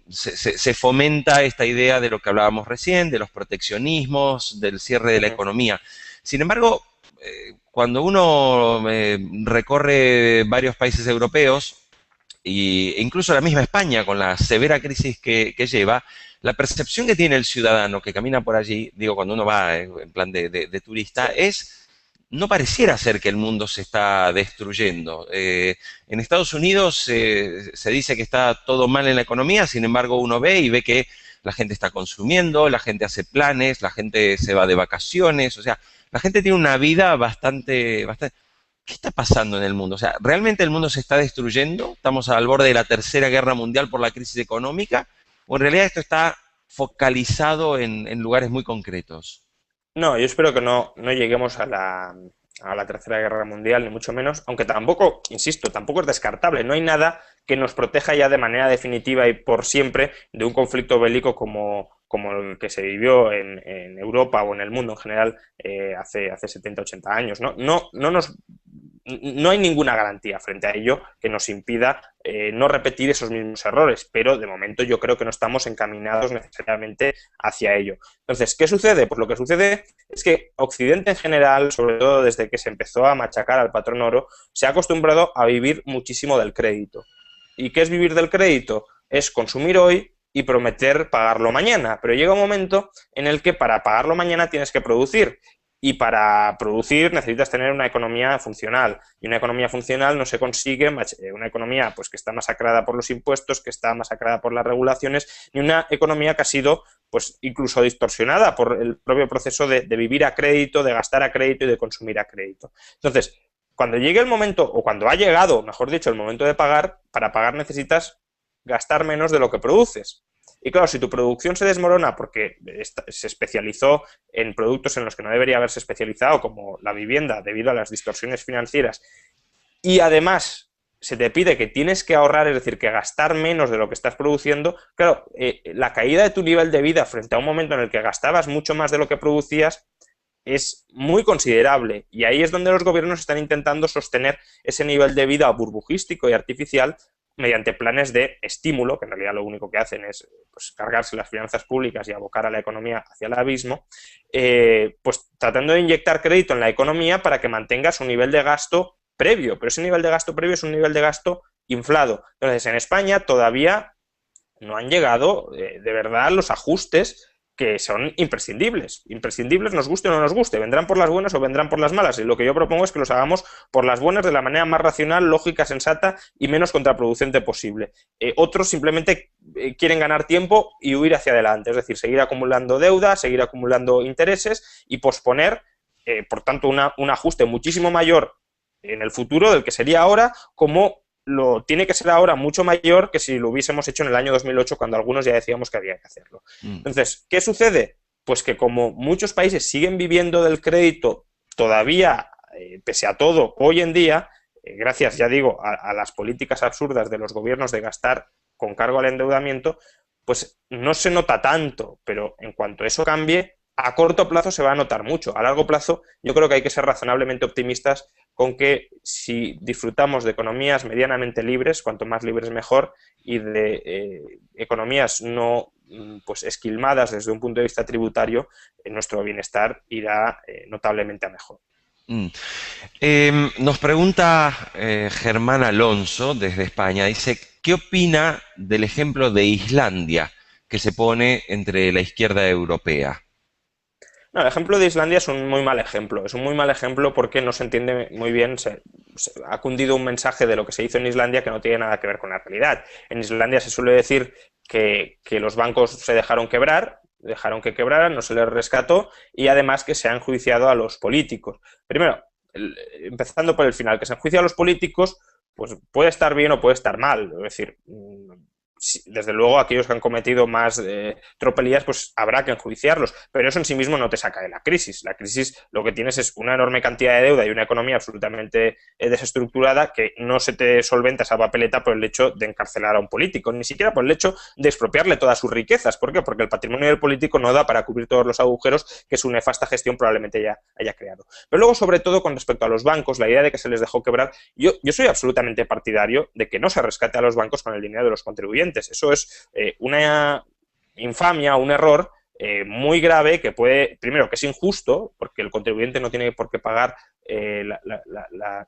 se fomenta esta idea de lo que hablábamos recién, de los proteccionismos, del cierre de la economía. Sin embargo, cuando uno recorre varios países europeos, e incluso la misma España, con la severa crisis que lleva, la percepción que tiene el ciudadano que camina por allí, digo, cuando uno va en plan de turista, no pareciera ser que el mundo se está destruyendo. En Estados Unidos se dice que está todo mal en la economía, sin embargo uno ve y ve que la gente está consumiendo, la gente hace planes, la gente se va de vacaciones, o sea, la gente tiene una vida bastante. ¿Qué está pasando en el mundo? O sea, ¿realmente el mundo se está destruyendo? ¿Estamos al borde de la Tercera Guerra Mundial por la crisis económica? ¿O en realidad esto está focalizado en lugares muy concretos? No, yo espero que no lleguemos a la Tercera Guerra Mundial, ni mucho menos, aunque tampoco, insisto, tampoco es descartable. No hay nada que nos proteja ya de manera definitiva y por siempre de un conflicto bélico como el que se vivió en Europa o en el mundo en general hace 70, 80 años, ¿no? No hay ninguna garantía frente a ello que nos impida no repetir esos mismos errores, pero de momento yo creo que no estamos encaminados necesariamente hacia ello. Entonces, ¿qué sucede? Pues lo que sucede es que Occidente en general, sobre todo desde que se empezó a machacar al patrón oro, se ha acostumbrado a vivir muchísimo del crédito. ¿Y qué es vivir del crédito? Es consumir hoy y prometer pagarlo mañana, pero llega un momento en el que para pagarlo mañana tienes que producir. Y para producir necesitas tener una economía funcional. Y una economía funcional no se consigue, una economía pues, que está masacrada por los impuestos, que está masacrada por las regulaciones, ni una economía que ha sido pues, incluso distorsionada por el propio proceso de vivir a crédito, de gastar a crédito y de consumir a crédito. Entonces, cuando llegue el momento, o cuando ha llegado, mejor dicho, el momento de pagar, para pagar necesitas gastar menos de lo que produces. Y claro, si tu producción se desmorona porque se especializó en productos en los que no debería haberse especializado, como la vivienda, debido a las distorsiones financieras, y además se te pide que tienes que ahorrar, es decir, que gastar menos de lo que estás produciendo, claro, la caída de tu nivel de vida frente a un momento en el que gastabas mucho más de lo que producías es muy considerable. Y ahí es donde los gobiernos están intentando sostener ese nivel de vida burbujístico y artificial mediante planes de estímulo, que en realidad lo único que hacen es pues, cargarse las finanzas públicas y abocar a la economía hacia el abismo, pues tratando de inyectar crédito en la economía para que mantenga su nivel de gasto previo, pero ese nivel de gasto previo es un nivel de gasto inflado. Entonces, en España todavía no han llegado de verdad los ajustes que son imprescindibles. Imprescindibles, nos guste o no nos guste. Vendrán por las buenas o vendrán por las malas. Y lo que yo propongo es que los hagamos por las buenas de la manera más racional, lógica, sensata y menos contraproducente posible. Otros simplemente quieren ganar tiempo y huir hacia adelante. Es decir, seguir acumulando deuda, seguir acumulando intereses y posponer, por tanto, un ajuste muchísimo mayor en el futuro del que sería ahora, como lo tiene que ser ahora mucho mayor que si lo hubiésemos hecho en el año 2008, cuando algunos ya decíamos que había que hacerlo. Entonces, ¿qué sucede? Pues que como muchos países siguen viviendo del crédito todavía, pese a todo, hoy en día, gracias, ya digo, a las políticas absurdas de los gobiernos de gastar con cargo al endeudamiento, pues no se nota tanto, pero en cuanto eso cambie, a corto plazo se va a notar mucho. A largo plazo yo creo que hay que ser razonablemente optimistas con que si disfrutamos de economías medianamente libres, cuanto más libres mejor, y de economías no pues esquilmadas desde un punto de vista tributario, nuestro bienestar irá notablemente a mejor. Nos pregunta Germán Alonso desde España, dice, ¿qué opina del ejemplo de Islandia que se pone entre la izquierda europea? No, el ejemplo de Islandia es un muy mal ejemplo. Es un muy mal ejemplo porque no se entiende muy bien, se ha cundido un mensaje de lo que se hizo en Islandia que no tiene nada que ver con la realidad. En Islandia se suele decir que los bancos se dejaron que quebraran, no se les rescató y además que se ha enjuiciado a los políticos. Primero, empezando por el final, que se enjuicia a los políticos, pues puede estar bien o puede estar mal. Es decir, desde luego aquellos que han cometido más tropelías, pues habrá que enjuiciarlos, pero eso en sí mismo no te saca de la crisis. La crisis lo que tienes es una enorme cantidad de deuda y una economía absolutamente desestructurada que no se te solventa esa papeleta por el hecho de encarcelar a un político, ni siquiera por el hecho de expropiarle todas sus riquezas. ¿Por qué? Porque el patrimonio del político no da para cubrir todos los agujeros que su nefasta gestión probablemente ya haya creado. Pero luego, sobre todo, con respecto a los bancos, la idea de que se les dejó quebrar, yo soy absolutamente partidario de que no se rescate a los bancos con el dinero de los contribuyentes. Eso es una infamia, un error muy grave que puede, primero, que es injusto, porque el contribuyente no tiene por qué pagar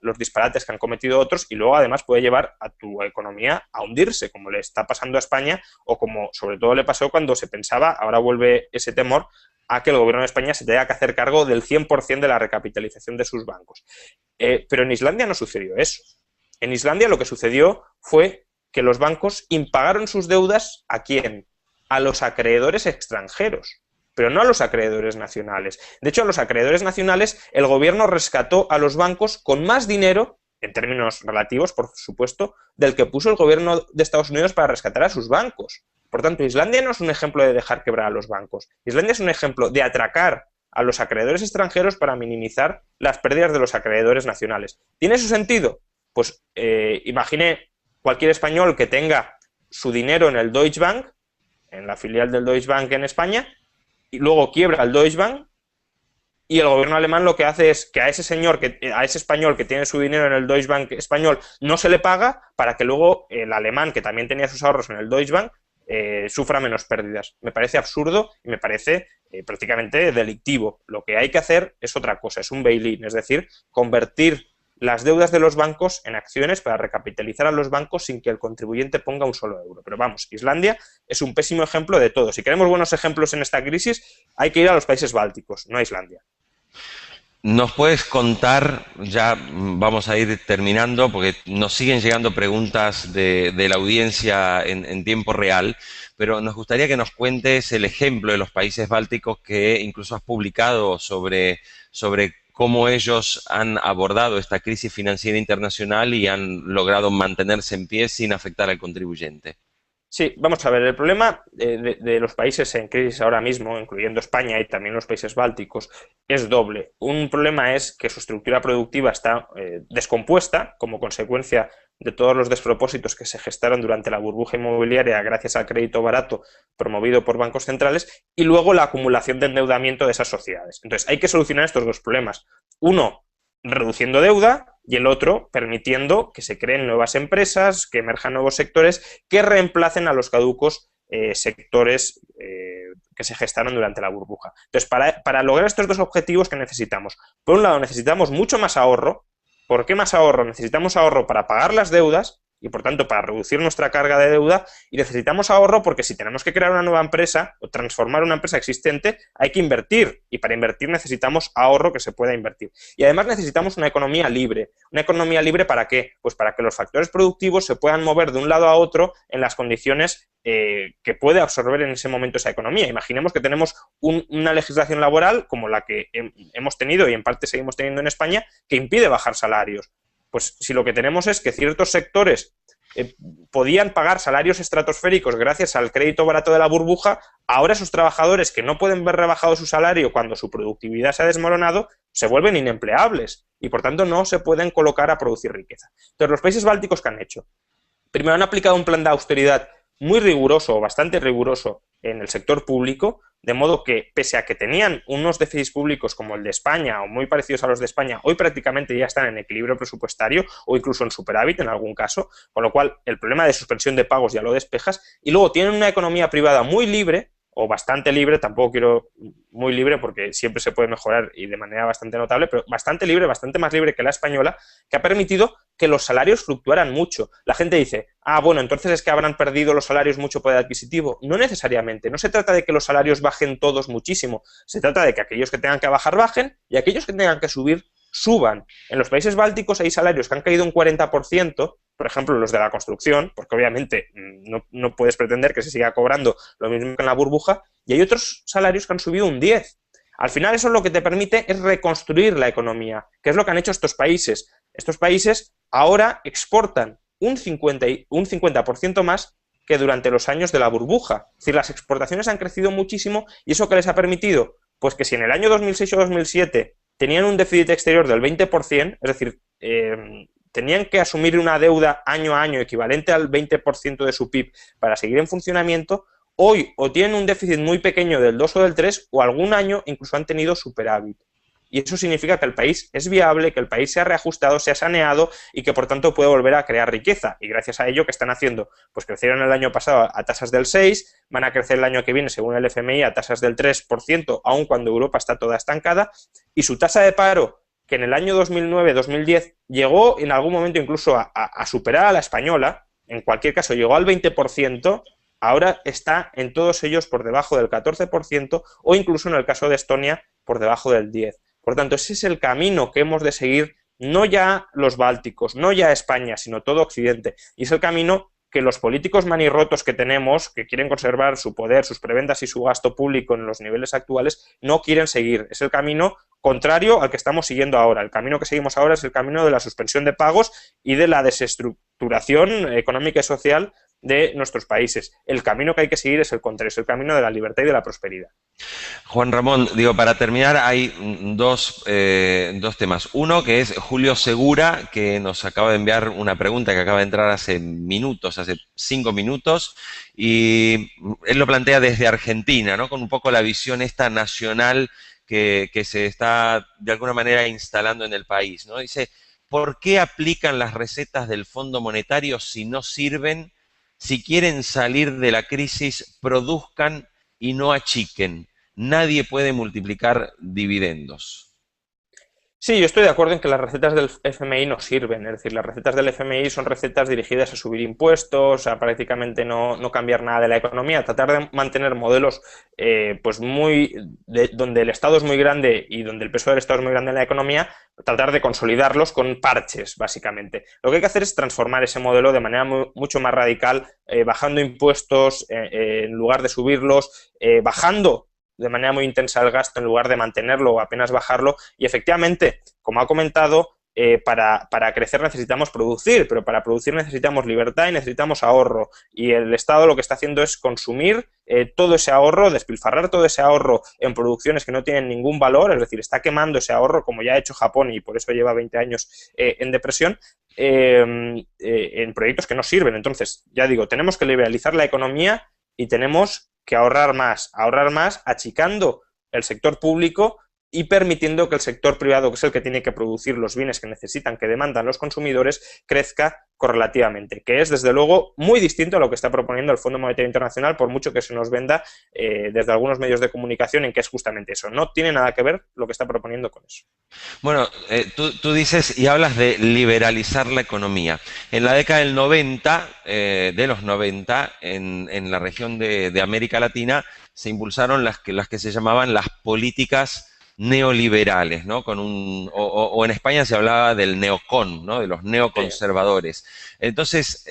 los disparates que han cometido otros, y luego además puede llevar a tu economía a hundirse, como le está pasando a España, o como sobre todo le pasó cuando se pensaba, ahora vuelve ese temor, a que el gobierno de España se tenga que hacer cargo del 100% de la recapitalización de sus bancos. Pero en Islandia no sucedió eso. En Islandia lo que sucedió fue que los bancos impagaron sus deudas ¿a quién? A los acreedores extranjeros, pero no a los acreedores nacionales. De hecho, a los acreedores nacionales el gobierno rescató a los bancos con más dinero, en términos relativos, por supuesto, del que puso el gobierno de Estados Unidos para rescatar a sus bancos. Por tanto, Islandia no es un ejemplo de dejar quebrar a los bancos. Islandia es un ejemplo de atracar a los acreedores extranjeros para minimizar las pérdidas de los acreedores nacionales. ¿Tiene su sentido? Pues imagine cualquier español que tenga su dinero en el Deutsche Bank, en la filial del Deutsche Bank en España, y luego quiebra el Deutsche Bank, y el gobierno alemán lo que hace es que a ese español que tiene su dinero en el Deutsche Bank español no se le paga para que luego el alemán, que también tenía sus ahorros en el Deutsche Bank, sufra menos pérdidas. Me parece absurdo y me parece prácticamente delictivo. Lo que hay que hacer es otra cosa, es un bail-in, es decir, convertir las deudas de los bancos en acciones para recapitalizar a los bancos sin que el contribuyente ponga un solo euro. Pero vamos, Islandia es un pésimo ejemplo de todo. Si queremos buenos ejemplos en esta crisis, hay que ir a los países bálticos, no a Islandia. ¿Nos puedes contar, ya vamos a ir terminando, porque nos siguen llegando preguntas de la audiencia en tiempo real, pero nos gustaría que nos cuentes el ejemplo de los países bálticos que incluso has publicado sobre cómo ellos han abordado esta crisis financiera internacional y han logrado mantenerse en pie sin afectar al contribuyente. Sí, vamos a ver, el problema de los países en crisis ahora mismo, incluyendo España y también los países bálticos, es doble. Un problema es que su estructura productiva está descompuesta como consecuencia de todos los despropósitos que se gestaron durante la burbuja inmobiliaria gracias al crédito barato promovido por bancos centrales, y luego la acumulación de endeudamiento de esas sociedades. Entonces, hay que solucionar estos dos problemas. Uno, reduciendo deuda, y el otro permitiendo que se creen nuevas empresas, que emerjan nuevos sectores que reemplacen a los caducos sectores que se gestaron durante la burbuja. Entonces, para lograr estos dos objetivos, ¿qué necesitamos? Por un lado, necesitamos mucho más ahorro. ¿Por qué más ahorro? Necesitamos ahorro para pagar las deudas y por tanto para reducir nuestra carga de deuda, y necesitamos ahorro porque si tenemos que crear una nueva empresa o transformar una empresa existente, hay que invertir, y para invertir necesitamos ahorro que se pueda invertir. Y además necesitamos una economía libre. ¿Una economía libre para qué? Pues para que los factores productivos se puedan mover de un lado a otro en las condiciones que puede absorber en ese momento esa economía. Imaginemos que tenemos una legislación laboral como la que hemos tenido y en parte seguimos teniendo en España, que impide bajar salarios. Pues si lo que tenemos es que ciertos sectores podían pagar salarios estratosféricos gracias al crédito barato de la burbuja, ahora esos trabajadores que no pueden ver rebajado su salario cuando su productividad se ha desmoronado, se vuelven inempleables y por tanto no se pueden colocar a producir riqueza. Entonces, los países bálticos, ¿qué han hecho? Primero, han aplicado un plan de austeridad muy riguroso, o bastante riguroso, en el sector público, de modo que, pese a que tenían unos déficits públicos como el de España, o muy parecidos a los de España, hoy prácticamente ya están en equilibrio presupuestario, o incluso en superávit en algún caso, con lo cual el problema de suspensión de pagos ya lo despejas, y luego tienen una economía privada muy libre, o bastante libre, tampoco quiero muy libre porque siempre se puede mejorar y de manera bastante notable, pero bastante libre, bastante más libre que la española, que ha permitido que los salarios fluctuaran mucho. La gente dice, bueno, entonces es que habrán perdido los salarios mucho poder adquisitivo. No necesariamente, no se trata de que los salarios bajen todos muchísimo, se trata de que aquellos que tengan que bajar bajen y aquellos que tengan que subir suban. En los países bálticos hay salarios que han caído un 40%, por ejemplo, los de la construcción, porque obviamente no puedes pretender que se siga cobrando lo mismo que en la burbuja, y hay otros salarios que han subido un 10%. Al final eso lo que te permite es reconstruir la economía, que es lo que han hecho estos países. Estos países ahora exportan un 50% más que durante los años de la burbuja. Es decir, las exportaciones han crecido muchísimo y eso que les ha permitido, pues que si en el año 2006 o 2007 tenían un déficit exterior del 20%, es decir, tenían que asumir una deuda año a año equivalente al 20% de su PIB para seguir en funcionamiento, hoy o tienen un déficit muy pequeño del 2 o del 3 o algún año incluso han tenido superávit. Y eso significa que el país es viable, que el país se ha reajustado, se ha saneado y que por tanto puede volver a crear riqueza. Y gracias a ello, ¿qué están haciendo? Pues crecieron el año pasado a tasas del 6, van a crecer el año que viene, según el FMI, a tasas del 3%, aun cuando Europa está toda estancada, y su tasa de paro, que en el año 2009-2010 llegó en algún momento incluso a superar a la española, en cualquier caso llegó al 20%, ahora está en todos ellos por debajo del 14% o incluso en el caso de Estonia por debajo del 10%. Por tanto, ese es el camino que hemos de seguir, no ya los bálticos, no ya España, sino todo Occidente. Y es el camino que los políticos manirrotos que tenemos, que quieren conservar su poder, sus prebendas y su gasto público en los niveles actuales, no quieren seguir. Es el camino contrario al que estamos siguiendo ahora. El camino que seguimos ahora es el camino de la suspensión de pagos y de la desestructuración económica y social de nuestros países. El camino que hay que seguir es el contrario, es el camino de la libertad y de la prosperidad. Juan Ramón, digo, para terminar hay dos temas. Uno que es Julio Segura, que nos acaba de enviar una pregunta que acaba de entrar hace minutos, hace 5 minutos, y él lo plantea desde Argentina, ¿no? Con un poco la visión esta nacional que se está de alguna manera instalando en el país, ¿no? Dice, ¿por qué aplican las recetas del Fondo Monetario si no sirven? Si quieren salir de la crisis, produzcan y no achiquen. Nadie puede multiplicar dividendos. Sí, yo estoy de acuerdo en que las recetas del FMI no sirven. Es decir, las recetas del FMI son recetas dirigidas a subir impuestos, a prácticamente no cambiar nada de la economía, a tratar de mantener modelos pues donde el Estado es muy grande y donde el peso del Estado es muy grande en la economía, tratar de consolidarlos con parches, básicamente. Lo que hay que hacer es transformar ese modelo de manera mucho más radical, bajando impuestos en lugar de subirlos, bajando de manera muy intensa el gasto en lugar de mantenerlo o apenas bajarlo, y efectivamente, como ha comentado, para crecer necesitamos producir, pero para producir necesitamos libertad y necesitamos ahorro, y el Estado lo que está haciendo es consumir todo ese ahorro, despilfarrar todo ese ahorro en producciones que no tienen ningún valor, es decir, está quemando ese ahorro como ya ha hecho Japón y por eso lleva 20 años en depresión, en proyectos que no sirven. Entonces, ya digo, tenemos que liberalizar la economía y tenemos que ahorrar más, achicando el sector público y permitiendo que el sector privado, que es el que tiene que producir los bienes que necesitan, que demandan los consumidores, crezca correlativamente, que es desde luego muy distinto a lo que está proponiendo el Fondo Monetario Internacional, por mucho que se nos venda desde algunos medios de comunicación en que es justamente eso. No tiene nada que ver lo que está proponiendo con eso. Bueno, tú dices y hablas de liberalizar la economía. En la década del 90, de los 90, en la región de América Latina, se impulsaron las que se llamaban las políticas neoliberales, ¿no? O en España se hablaba del neocon, ¿no? De los Sí. neoconservadores. Entonces,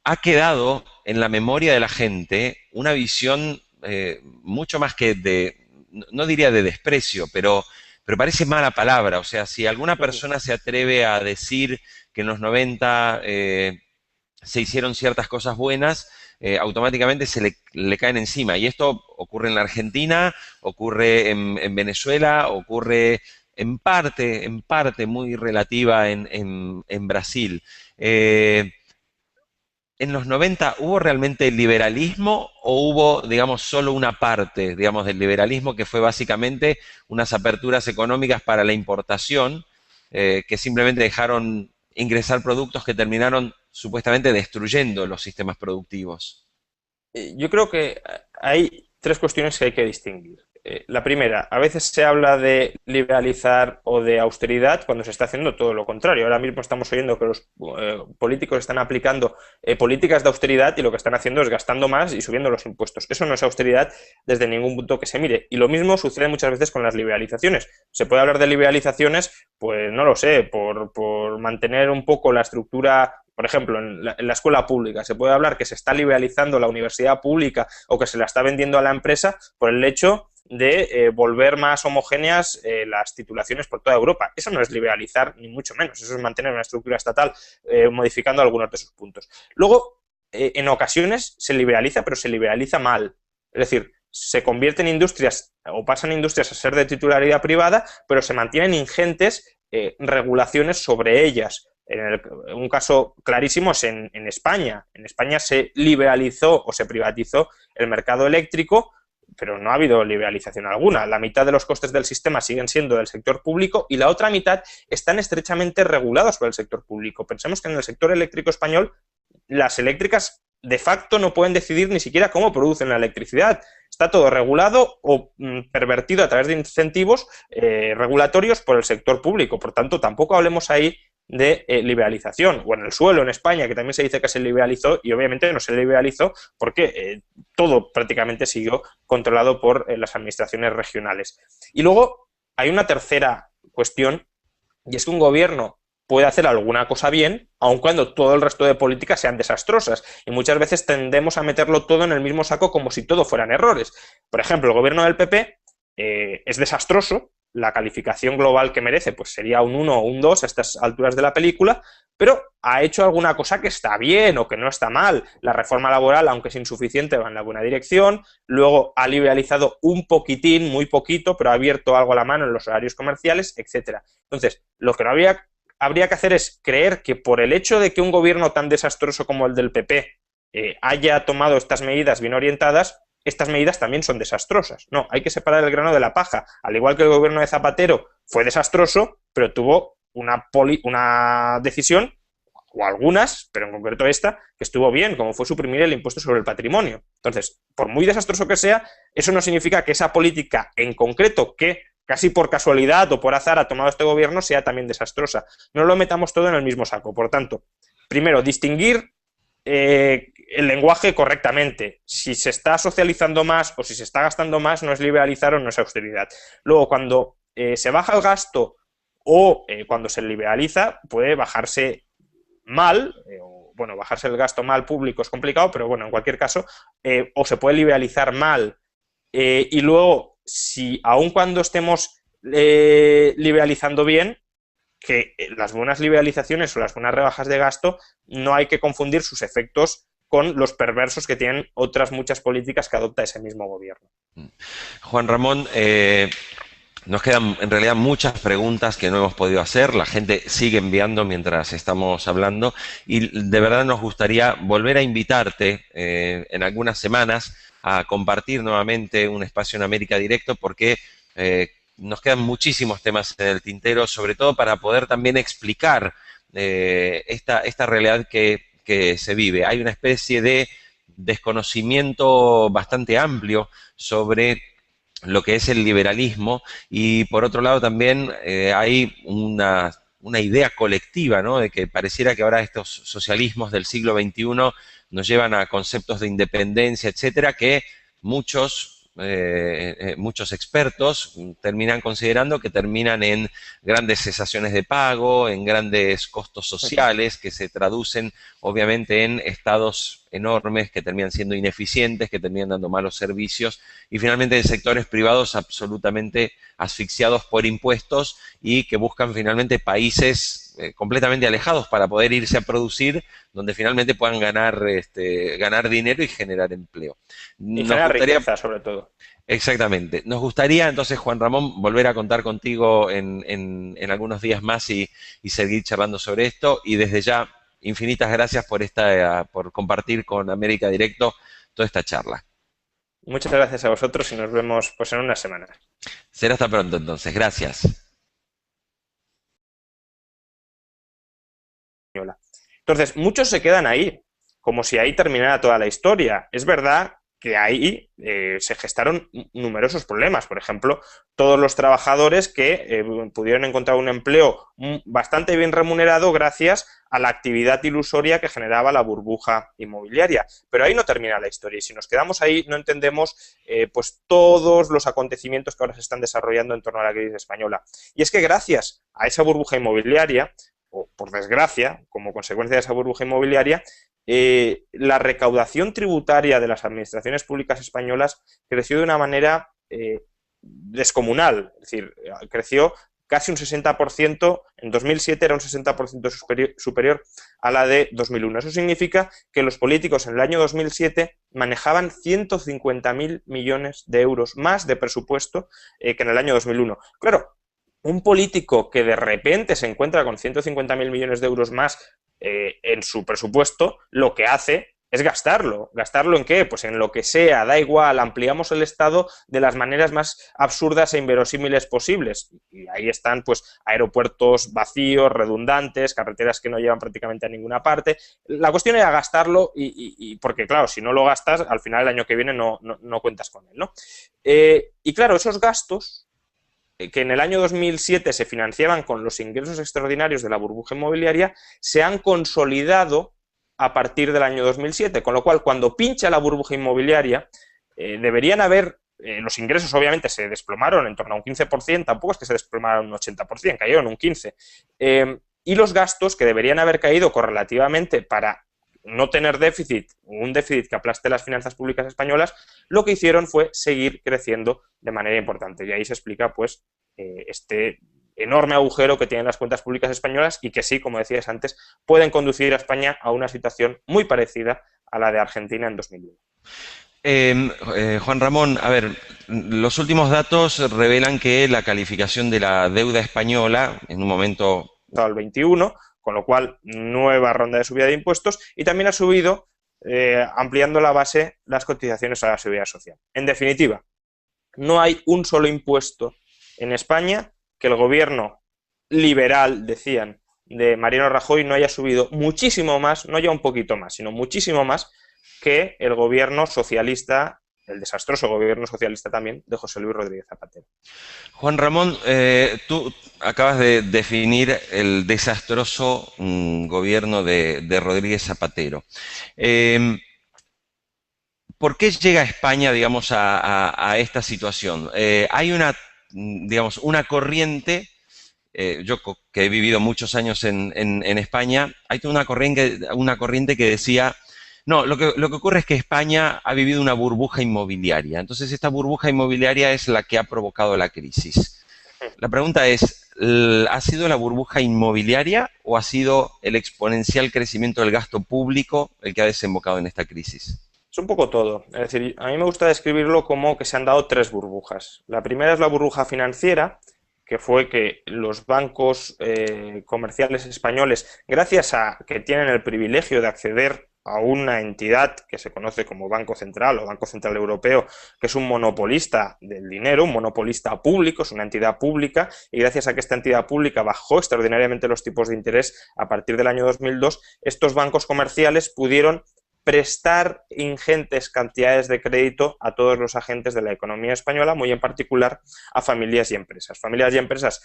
ha quedado en la memoria de la gente una visión mucho más que no diría de desprecio, pero parece mala palabra. O sea, si alguna persona se atreve a decir que en los 90 se hicieron ciertas cosas buenas, automáticamente le caen encima. Y esto ocurre en la Argentina, ocurre en Venezuela, ocurre en parte muy relativa en Brasil. ¿En los 90 hubo realmente liberalismo o hubo, digamos, solo una parte, digamos, del liberalismo que fue básicamente unas aperturas económicas para la importación que simplemente dejaron ingresar productos que terminaron supuestamente destruyendo los sistemas productivos? Yo creo que hay tres cuestiones que hay que distinguir. La primera, a veces se habla de liberalizar o de austeridad cuando se está haciendo todo lo contrario. Ahora mismo estamos oyendo que los políticos están aplicando políticas de austeridad y lo que están haciendo es gastando más y subiendo los impuestos. Eso no es austeridad desde ningún punto que se mire. Y lo mismo sucede muchas veces con las liberalizaciones. Se puede hablar de liberalizaciones, pues no lo sé, por mantener un poco la estructura. Por ejemplo, en la escuela pública se puede hablar que se está liberalizando la universidad pública o que se la está vendiendo a la empresa por el hecho de volver más homogéneas las titulaciones por toda Europa. Eso no es liberalizar, ni mucho menos. Eso es mantener una estructura estatal modificando algunos de sus puntos. Luego, en ocasiones se liberaliza, pero se liberaliza mal. Es decir, se convierten industrias o pasan industrias a ser de titularidad privada, pero se mantienen ingentes regulaciones sobre ellas. Un caso clarísimo es en España. En España se liberalizó o se privatizó el mercado eléctrico, pero no ha habido liberalización alguna. La mitad de los costes del sistema siguen siendo del sector público y la otra mitad están estrechamente regulados por el sector público. Pensemos que en el sector eléctrico español las eléctricas de facto no pueden decidir ni siquiera cómo producen la electricidad. Está todo regulado o pervertido a través de incentivos regulatorios por el sector público. Por tanto, tampoco hablemos ahí de liberalización, o en el suelo en España, que también se dice que se liberalizó, y obviamente no se liberalizó porque todo prácticamente siguió controlado por las administraciones regionales. Y luego hay una tercera cuestión, y es que un gobierno puede hacer alguna cosa bien, aun cuando todo el resto de políticas sean desastrosas. Y muchas veces tendemos a meterlo todo en el mismo saco como si todo fueran errores. Por ejemplo, el gobierno del PP es desastroso. La calificación global que merece pues sería un 1 o un 2 a estas alturas de la película, pero ha hecho alguna cosa que está bien o que no está mal. La reforma laboral, aunque es insuficiente, va en la buena dirección. Luego ha liberalizado un poquitín, muy poquito, pero ha abierto algo a la mano en los horarios comerciales, etcétera. Entonces, lo que no habría que hacer es creer que por el hecho de que un gobierno tan desastroso como el del PP haya tomado estas medidas bien orientadas, estas medidas también son desastrosas. No, hay que separar el grano de la paja. Al igual que el gobierno de Zapatero fue desastroso, pero tuvo una decisión, o algunas, pero en concreto esta, que estuvo bien, como fue suprimir el impuesto sobre el patrimonio. Entonces, por muy desastroso que sea, eso no significa que esa política en concreto, que casi por casualidad o por azar ha tomado este gobierno, sea también desastrosa. No lo metamos todo en el mismo saco. Por tanto, primero, distinguir el lenguaje correctamente. Si se está socializando más o si se está gastando más, no es liberalizar o no es austeridad. Luego, cuando se baja el gasto o cuando se liberaliza, puede bajarse mal, bueno, bajarse el gasto mal público es complicado, pero bueno, en cualquier caso, o se puede liberalizar mal y luego, si aun cuando estemos liberalizando bien, que las buenas liberalizaciones o las buenas rebajas de gasto no hay que confundir sus efectos con los perversos que tienen otras muchas políticas que adopta ese mismo gobierno. Juan Ramón, nos quedan en realidad muchas preguntas que no hemos podido hacer, la gente sigue enviando mientras estamos hablando y de verdad nos gustaría volver a invitarte en algunas semanas a compartir nuevamente un espacio en América Directo porque nos quedan muchísimos temas en el tintero, sobre todo para poder también explicar esta realidad que se vive. Hay una especie de desconocimiento bastante amplio sobre lo que es el liberalismo y por otro lado también hay una idea colectiva, ¿no? De que pareciera que ahora estos socialismos del siglo XXI nos llevan a conceptos de independencia, etcétera, que muchos expertos terminan considerando que terminan en grandes cesaciones de pago, en grandes costos sociales que se traducen obviamente en estados enormes que terminan siendo ineficientes, que terminan dando malos servicios y finalmente en sectores privados absolutamente asfixiados por impuestos y que buscan finalmente países completamente alejados para poder irse a producir donde finalmente puedan ganar dinero y generar empleo. Y Nos genera gustaría, riqueza, sobre todo. exactamente, nos gustaría entonces, Juan Ramón, volver a contar contigo en algunos días más y seguir charlando sobre esto y desde ya, infinitas gracias por compartir con América Directo toda esta charla. Muchas gracias a vosotros y nos vemos pues en unas semanas. Será hasta pronto entonces, gracias. Entonces, muchos se quedan ahí, como si ahí terminara toda la historia. Es verdad que ahí se gestaron numerosos problemas. Por ejemplo, todos los trabajadores que pudieron encontrar un empleo bastante bien remunerado gracias a la actividad ilusoria que generaba la burbuja inmobiliaria. Pero ahí no termina la historia y si nos quedamos ahí no entendemos pues todos los acontecimientos que ahora se están desarrollando en torno a la crisis española. Y es que gracias a esa burbuja inmobiliaria, o por desgracia, como consecuencia de esa burbuja inmobiliaria, la recaudación tributaria de las administraciones públicas españolas creció de una manera descomunal, es decir, creció casi un 60%, en 2007 era un 60% superior a la de 2001. Eso significa que los políticos en el año 2007 manejaban 150.000 millones de euros más de presupuesto que en el año 2001. Claro, un político que de repente se encuentra con 150.000 millones de euros más en su presupuesto, lo que hace es gastarlo. ¿Gastarlo en qué? Pues en lo que sea, da igual, ampliamos el Estado de las maneras más absurdas e inverosímiles posibles. Y ahí están pues aeropuertos vacíos, redundantes, carreteras que no llevan prácticamente a ninguna parte. La cuestión era gastarlo y porque claro, si no lo gastas, al final el año que viene no cuentas con él, ¿no? Y claro, esos gastos que en el año 2007 se financiaban con los ingresos extraordinarios de la burbuja inmobiliaria, se han consolidado a partir del año 2007, con lo cual cuando pincha la burbuja inmobiliaria deberían haber, los ingresos obviamente se desplomaron en torno a un 15%, tampoco es que se desplomaron un 80%, cayeron un 15%, y los gastos que deberían haber caído correlativamente para no tener déficit, un déficit que aplaste las finanzas públicas españolas, lo que hicieron fue seguir creciendo de manera importante. Y ahí se explica pues este enorme agujero que tienen las cuentas públicas españolas y que sí, como decías antes, pueden conducir a España a una situación muy parecida a la de Argentina en 2001. Juan Ramón, a ver, los últimos datos revelan que la calificación de la deuda española en un momento al 21, con lo cual nueva ronda de subida de impuestos y también ha subido, ampliando la base, las cotizaciones a la seguridad social. En definitiva, no hay un solo impuesto en España que el gobierno liberal, decían, de Mariano Rajoy no haya subido muchísimo más, no ya un poquito más, sino muchísimo más que el gobierno socialista, el desastroso gobierno socialista también, de José Luis Rodríguez Zapatero. Juan Ramón, tú acabas de definir el desastroso gobierno de Rodríguez Zapatero. ¿Por qué llega España, digamos, a esta situación? Hay digamos, una corriente, yo que he vivido muchos años en España, hay una corriente que decía, no, lo que ocurre es que España ha vivido una burbuja inmobiliaria. Entonces, esta burbuja inmobiliaria es la que ha provocado la crisis. La pregunta es, ¿ha sido la burbuja inmobiliaria o ha sido el exponencial crecimiento del gasto público el que ha desembocado en esta crisis? Es un poco todo. Es decir, a mí me gusta describirlo como que se han dado tres burbujas. La primera es la burbuja financiera, que fue que los bancos comerciales españoles, gracias a que tienen el privilegio de acceder a una entidad que se conoce como Banco Central o Banco Central Europeo, que es un monopolista del dinero, un monopolista público, es una entidad pública, y gracias a que esta entidad pública bajó extraordinariamente los tipos de interés a partir del año 2002, estos bancos comerciales pudieron prestar ingentes cantidades de crédito a todos los agentes de la economía española, muy en particular a familias y empresas. Familias y empresas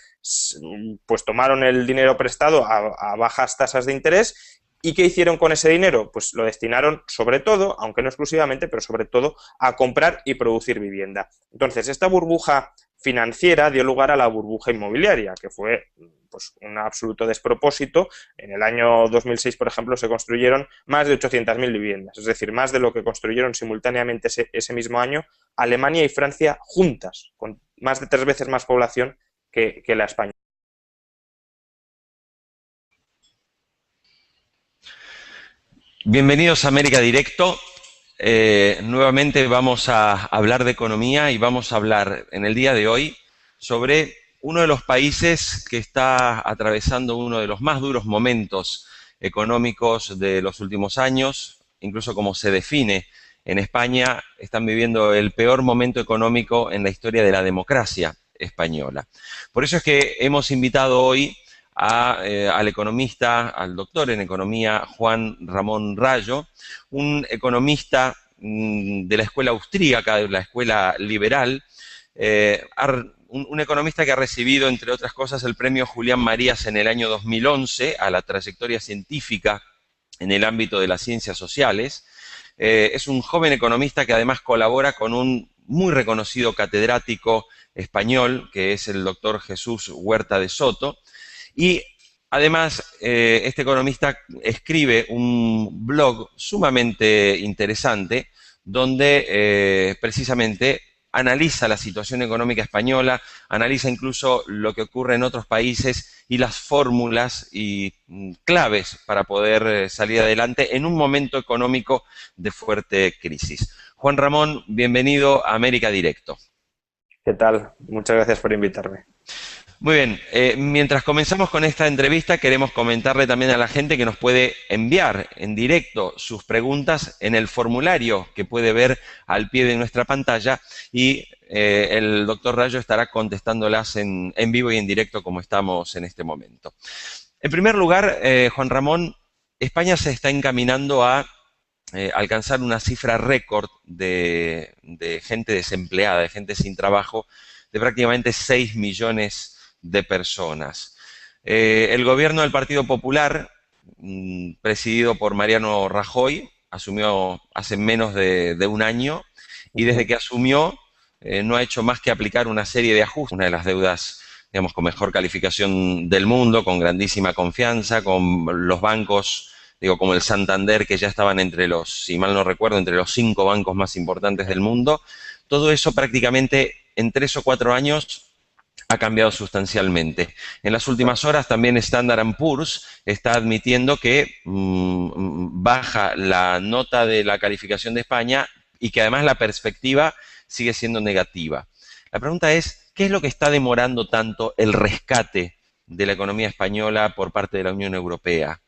pues tomaron el dinero prestado a bajas tasas de interés. ¿Y qué hicieron con ese dinero? Pues lo destinaron sobre todo, aunque no exclusivamente, pero sobre todo a comprar y producir vivienda. Entonces, esta burbuja financiera dio lugar a la burbuja inmobiliaria, que fue pues un absoluto despropósito. En el año 2006, por ejemplo, se construyeron más de 800.000 viviendas, es decir, más de lo que construyeron simultáneamente ese mismo año Alemania y Francia juntas, con más de 3 veces más población que la española. Bienvenidos a América Directo. Nuevamente vamos a hablar de economía y vamos a hablar en el día de hoy sobre uno de los países que está atravesando uno de los más duros momentos económicos de los últimos años, incluso como se define en España, están viviendo el peor momento económico en la historia de la democracia española. Por eso es que hemos invitado hoy al economista, al doctor en economía Juan Ramón Rayo, un economista de la escuela austríaca, de la escuela liberal, un economista que ha recibido, entre otras cosas, el premio Julián Marías en el año 2011 a la trayectoria científica en el ámbito de las ciencias sociales. Es un joven economista que además colabora con un muy reconocido catedrático español, que es el doctor Jesús Huerta de Soto. Y además, este economista escribe un blog sumamente interesante donde precisamente analiza la situación económica española, analiza incluso lo que ocurre en otros países y las fórmulas y claves para poder salir adelante en un momento económico de fuerte crisis. Juan Ramón, bienvenido a América Directo. ¿Qué tal? Muchas gracias por invitarme. Muy bien, mientras comenzamos con esta entrevista queremos comentarle también a la gente que nos puede enviar en directo sus preguntas en el formulario que puede ver al pie de nuestra pantalla y el doctor Rayo estará contestándolas en vivo y en directo como estamos en este momento. En primer lugar, Juan Ramón, España se está encaminando a alcanzar una cifra récord de gente desempleada, de gente sin trabajo, de prácticamente 6 millones de personas. El gobierno del Partido Popular, presidido por Mariano Rajoy, asumió hace menos de un año y desde que asumió no ha hecho más que aplicar una serie de ajustes. Una de las deudas, digamos, con mejor calificación del mundo, con grandísima confianza, con los bancos, digo, como el Santander, que ya estaban entre los, si mal no recuerdo, entre los 5 bancos más importantes del mundo. Todo eso prácticamente en 3 o 4 años ha cambiado sustancialmente. En las últimas horas también Standard & Poor's está admitiendo que baja la nota de la calificación de España y que además la perspectiva sigue siendo negativa. La pregunta es, ¿qué es lo que está demorando tanto el rescate de la economía española por parte de la Unión Europea?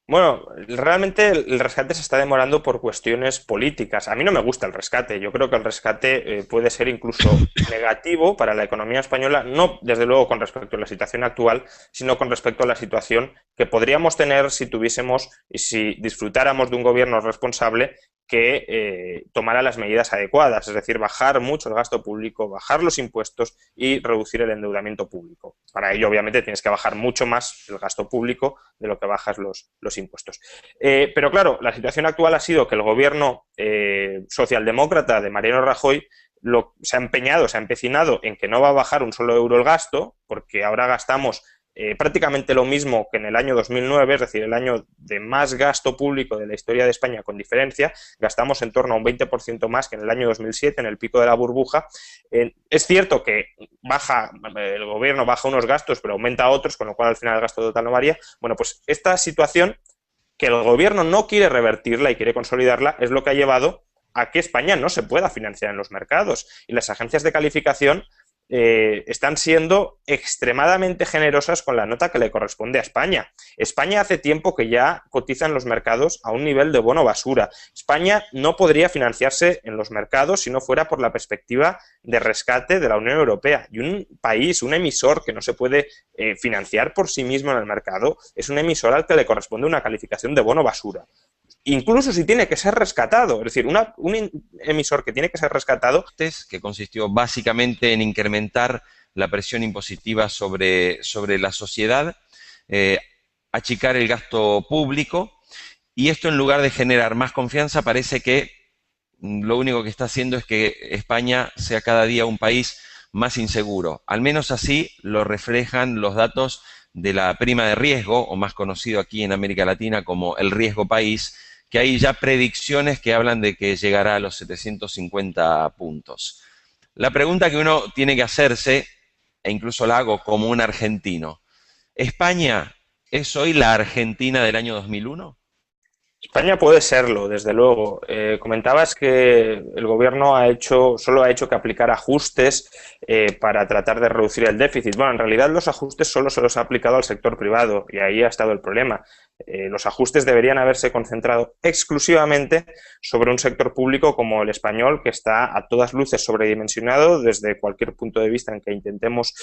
Bueno, realmente el rescate se está demorando por cuestiones políticas. A mí no me gusta el rescate. Yo creo que el rescate puede ser incluso negativo para la economía española, no desde luego con respecto a la situación actual, sino con respecto a la situación que podríamos tener si tuviésemos y si disfrutáramos de un gobierno responsable que tomara las medidas adecuadas, es decir, bajar mucho el gasto público, bajar los impuestos y reducir el endeudamiento público. Para ello, obviamente, tienes que bajar mucho más el gasto público de lo que bajas los impuestos. Pero claro, la situación actual ha sido que el gobierno socialdemócrata de Mariano Rajoy se ha empeñado, se ha empecinado en que no va a bajar un solo euro el gasto, porque ahora gastamos prácticamente lo mismo que en el año 2009, es decir, el año de más gasto público de la historia de España con diferencia, gastamos en torno a un 20% más que en el año 2007, en el pico de la burbuja. Es cierto que el gobierno baja unos gastos, pero aumenta otros, con lo cual al final el gasto total no varía. Bueno, pues esta situación, que el gobierno no quiere revertirla y quiere consolidarla, es lo que ha llevado a que España no se pueda financiar en los mercados. Y las agencias de calificación están siendo extremadamente generosas con la nota que le corresponde a España. España hace tiempo que ya cotiza en los mercados a un nivel de bono basura. España no podría financiarse en los mercados si no fuera por la perspectiva de rescate de la Unión Europea. Y un país, un emisor que no se puede financiar por sí mismo en el mercado, es un emisor al que le corresponde una calificación de bono basura. Incluso si tiene que ser rescatado, es decir, un emisor que tiene que ser rescatado. Que consistió básicamente en incrementar la presión impositiva sobre la sociedad, achicar el gasto público, y esto, en lugar de generar más confianza, parece que lo único que está haciendo es que España sea cada día un país más inseguro. Al menos así lo reflejan los datos de la prima de riesgo, o más conocido aquí en América Latina como el riesgo país, que hay ya predicciones que hablan de que llegará a los 750 puntos. La pregunta que uno tiene que hacerse, e incluso la hago como un argentino: ¿España es hoy la Argentina del año 2001? España puede serlo, desde luego. Comentabas que el gobierno solo ha hecho que aplicar ajustes para tratar de reducir el déficit. Bueno, en realidad los ajustes solo se los ha aplicado al sector privado y ahí ha estado el problema. Los ajustes deberían haberse concentrado exclusivamente sobre un sector público como el español, que está a todas luces sobredimensionado desde cualquier punto de vista en que intentemos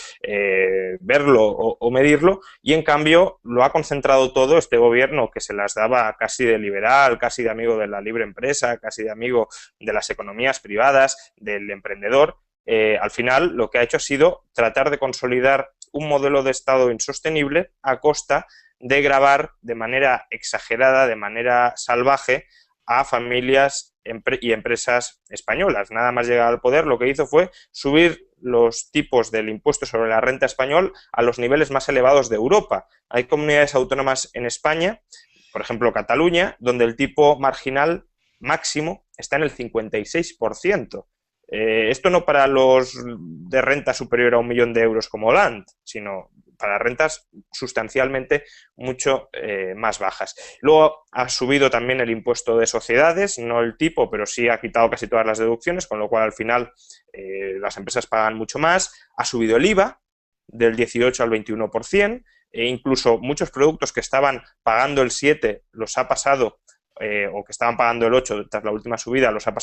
verlo o medirlo, y en cambio lo ha concentrado todo este gobierno, que se las daba casi de liberal, casi de amigo de la libre empresa, casi de amigo de las economías privadas, del emprendedor. Al final lo que ha hecho ha sido tratar de consolidar un modelo de Estado insostenible a costa de gravar de manera exagerada, de manera salvaje, a familias y empresas españolas. Nada más llegar al poder, lo que hizo fue subir los tipos del impuesto sobre la renta español a los niveles más elevados de Europa. Hay comunidades autónomas en España, por ejemplo Cataluña, donde el tipo marginal máximo está en el 56%. Esto no para los de renta superior a 1.000.000 de euros como Hollande, sino para rentas sustancialmente mucho más bajas. Luego ha subido también el impuesto de sociedades, no el tipo, pero sí ha quitado casi todas las deducciones, con lo cual al final las empresas pagan mucho más. Ha subido el IVA del 18 al 21%, e incluso muchos productos que estaban pagando el 7 los ha pasado, o que estaban pagando el 8 tras la última subida, los ha pasado